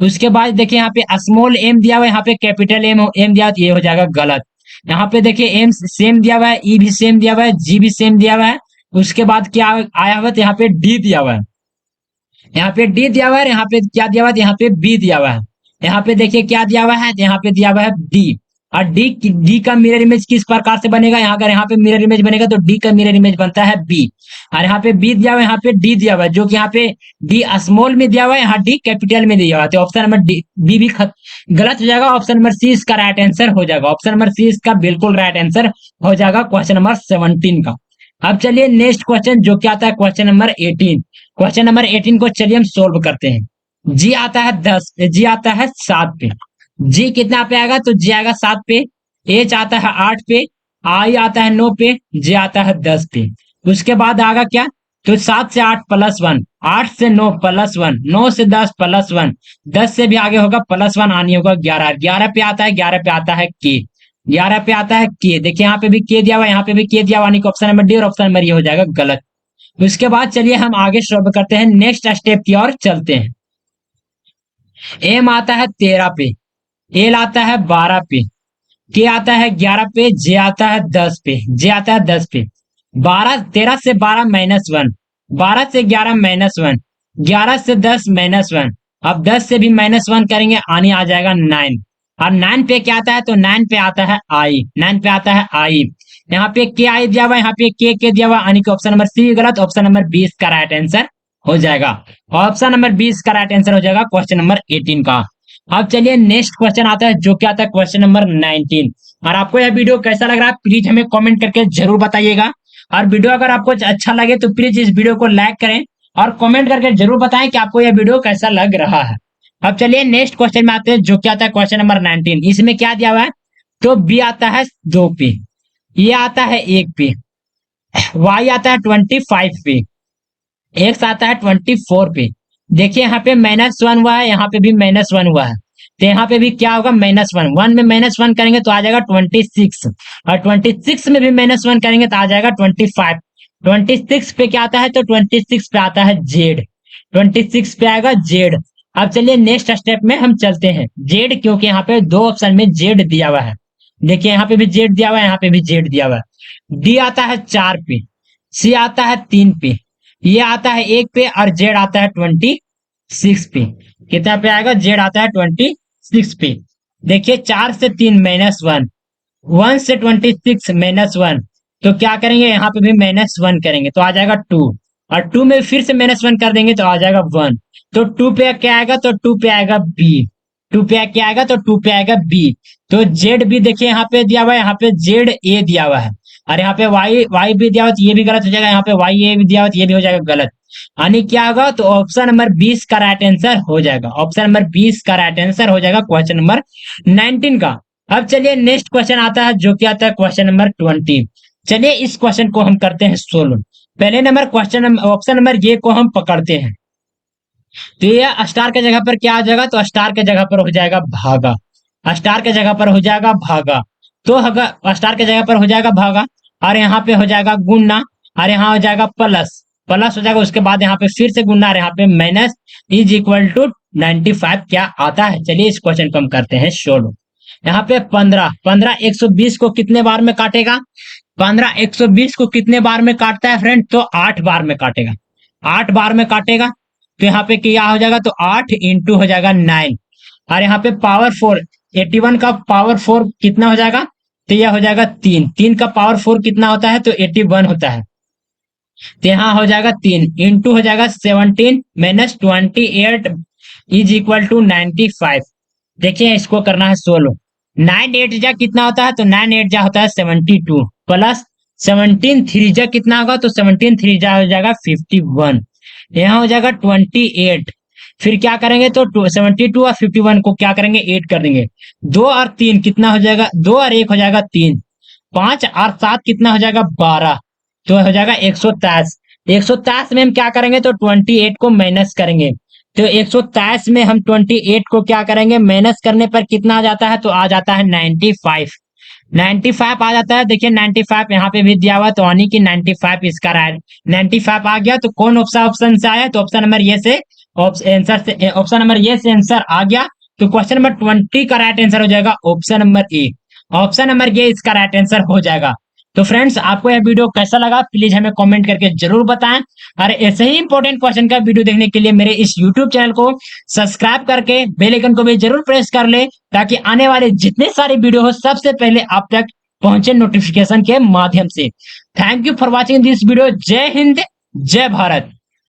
उसके बाद देखिए यहाँ पे स्मॉल एम दिया हुआ है, यहाँ पे कैपिटल एम एम दिया हुआ है, तो ये हो जाएगा गलत। यहाँ पे देखिए एम सेम दिया हुआ है, ई भी सेम दिया हुआ है, जी भी सेम दिया हुआ है। उसके बाद क्या आया हुआ है, तो यहाँ पे डी दिया हुआ है, यहाँ पे डी दिया हुआ है, यहाँ पे क्या दिया हुआ है, यहाँ पे बी दिया हुआ है। यहाँ पे देखिए क्या दिया हुआ है, तो यहाँ पे दिया हुआ है डी। और डी का मिरर इमेज किस प्रकार से बनेगा, यहाँ अगर यहाँ पे मिरर इमेज बनेगा तो डी का मिरर इमेज बनता है बी। और यहाँ पे बी दिया हुआ है, यहाँ पे डी दिया हुआ है, जो कि यहाँ पे डी स्मॉल में दिया हुआ है, यहाँ डी कैपिटल में दिया हुआ है। तो ऑप्शन नंबर डी बी भी गलत हो जाएगा, ऑप्शन नंबर सी इसका राइट आंसर हो जाएगा, ऑप्शन नंबर सी इसका बिल्कुल राइट आंसर हो जाएगा क्वेश्चन नंबर 17 का। अब चलिए नेक्स्ट क्वेश्चन, जो क्या आता है क्वेश्चन नंबर 18। क्वेश्चन नंबर 18 को चलिए हम सोल्व करते हैं। जी आता है 10, जी आता है 7 पे, जी कितना पे आएगा, तो जी आएगा 7 पे। एच आता है 8 पे, आई आता है 9 पे, जे आता है 10 पे। उसके बाद आएगा क्या, तो 7 से 8 प्लस 1, 8 से 9 प्लस 1, 9 से 10 प्लस 1, 10 से भी आगे होगा प्लस 1, आनी होगा 11, 11 पे आता है, 11 पे आता है के, 11 पे आता है के। देखिए यहाँ पे भी के दिया हुआ है, यहाँ पे भी के दिया हुआ, यानी कि ऑप्शन नंबर डी और ऑप्शन नंबर ये हो जाएगा गलत। उसके बाद चलिए हम आगे सॉल्व करते हैं, नेक्स्ट स्टेप की ओर चलते हैं। एम आता है 13 पे, एल आता है 12 पे, के आता है 11 पे, जे आता है 10 पे, जे आता है 10 पे। 13 से 12 माइनस 1, 12 से 11 माइनस 1, 11 से 10 माइनस 1। अब 10 से भी माइनस 1 करेंगे, आने आ जाएगा 9। और 9 पे क्या आता है, तो 9 पे आता है आई, 9 पे आता है आई। यहाँ पे के आई दिया हुआ है, यहाँ पे के दिया हुआ, यानी कि ऑप्शन नंबर सी गलत, ऑप्शन नंबर 20 का राइट आंसर हो जाएगा। ऑप्शन नंबर 20 का राइट आंसर हो जाएगा क्वेश्चन नंबर 18 का। अब चलिए नेक्स्ट क्वेश्चन आता है, जो क्या आता है क्वेश्चन नंबर 19। और आपको यह वीडियो कैसा लग रहा है प्लीज हमें कमेंट करके जरूर बताइएगा। और वीडियो अगर आपको अच्छा लगे तो प्लीज इस वीडियो को लाइक करें और कमेंट करके जरूर बताएं कि आपको यह वीडियो कैसा लग रहा है। अब चलिए नेक्स्ट क्वेश्चन में आते हैं, जो क्या आता है क्वेश्चन नंबर 19। इसमें क्या दिया हुआ है, तो बी आता है 2 पे, ये आता है 1 पे, वाई आता है 25 पे, एक्स आता है 24 पे। देखिए यहाँ पे -1 हुआ है, यहाँ पे भी -1 हुआ है, तो यहाँ पे भी क्या होगा, -1, 1 में -1 करेंगे तो आ जाएगा 26, और 26 में भी -1 करेंगे तो आ जाएगा 25। 26 पे क्या आता है, तो 26 पे आता है जेड। 26 पे आएगा जेड। अब चलिए नेक्स्ट स्टेप में हम चलते हैं। जेड, क्योंकि यहाँ पे दो ऑप्शन में जेड दिया हुआ है। देखिए यहाँ पे भी जेड दिया हुआ है, यहाँ पे भी जेड दिया हुआ है। डी आता है 4 पे, सी आता है 3 पे, ये आता है 1 पे, और जेड आता है 26 पे। कितना पे आएगा, जेड आता है 26 पे। देखिए 4 से 3 -1, 1 से 26 -1, तो क्या करेंगे, यहाँ पे भी -1 करेंगे तो आ जाएगा 2, और 2 में फिर से -1 कर देंगे तो आ जाएगा 1। तो 2 पे क्या आएगा, तो 2 पे आएगा बी। 2 पे क्या आएगा, तो 2 पे आएगा बी। तो जेड भी देखिए यहाँ पे दिया हुआ है, यहाँ पे जेड ए दिया हुआ है, और यहाँ पे वाई वाई भी दिया हुआ है, तो ये भी गलत हो जाएगा। यहाँ पे वाई ए भी दिया हुआ है, तो ये भी हो जाएगा गलत। यानी क्या होगा, तो ऑप्शन नंबर 20 का राइट आंसर हो जाएगा। ऑप्शन नंबर 20 का राइट आंसर हो जाएगा क्वेश्चन नंबर 19 का। अब चलिए नेक्स्ट क्वेश्चन आता है, जो कि आता है क्वेश्चन नंबर 20। चलिए इस क्वेश्चन को हम करते हैं सोल्व। पहले नंबर क्वेश्चन ऑप्शन नंबर ये को हम पकड़ते हैं। तो ये स्टार के जगह पर क्या आ जाएगा, तो स्टार के जगह पर हो जाएगा भागा। स्टार के जगह पर हो जाएगा भागा। तो अगर स्टार के जगह पर हो जाएगा भागा, और यहाँ पे हो जाएगा गुणा, और यहाँ हो जाएगा प्लस। प्लस हो जाएगा, उसके बाद यहाँ पे फिर से गुणा, और यहाँ पे माइनस इज इक्वल टू 95 क्या आता है। चलिए इस क्वेश्चन को हम करते हैं सोल्व। यहाँ पे 15 15 120 को कितने बार में काटेगा, 15 120 को कितने बार में काटता है फ्रेंड, तो 8 बार में काटेगा। 8 बार में काटेगा, तो यहाँ पे क्या हो जाएगा, तो 8 इंटू हो जाएगा 9, और यहाँ पे पावर 4, 81 का पावर 4 कितना हो जाएगा, तो यह हो जाएगा 3। 3 का पावर 4 कितना होता है, तो 81 होता है। तो यहाँ हो जाएगा 3 इंटू हो जाएगा 17 माइनस 28 इज इक्वल टू 95। देखिए इसको करना है सोल्व। 9 8 जा कितना होता है, तो 9 8 जा होता है 72, प्लस 17 3 जा कितना होगा, तो 17 3 जा हो जाएगा 51। यहाँ हो जाएगा 28। फिर क्या करेंगे, तो 72 और 51 को क्या करेंगे, 8 कर देंगे। 2 और 3 कितना हो जाएगा, 2 और 1 हो जाएगा 3। 5 और 7 कितना हो जाएगा, 12, तो हो जाएगा 123। 123 में हम क्या करेंगे, तो 28 को माइनस करेंगे। तो 123 में हम 28 को क्या करेंगे, माइनस करने पर कितना आ जाता है, तो आ जाता है 95। 95 आ जाता है। देखिए 95 यहाँ पे भी दिया हुआ, तो यानी कि 95 इसका राइट 95 आ गया। तो कौन ऑप्शन से आया, तो ऑप्शन नंबर ये से आंसर से, ऑप्शन नंबर ये से आंसर आ गया। तो क्वेश्चन नंबर 20 का राइट आंसर हो जाएगा option number A. Option number ये इसका राइट आंसर हो जाएगा। तो फ्रेंड्स आपको यह वीडियो कैसा लगा, प्लीज हमें कमेंट करके जरूर बताएं। और ऐसे ही इंपॉर्टेंट क्वेश्चन का वीडियो देखने के लिए मेरे इस यूट्यूब चैनल को सब्सक्राइब करके बेल आइकन को भी जरूर प्रेस कर ले, ताकि आने वाले जितने सारे वीडियो हो सबसे पहले आप तक पहुंचे नोटिफिकेशन के माध्यम से। Thank you for watching this video. जय हिंद, जय भारत।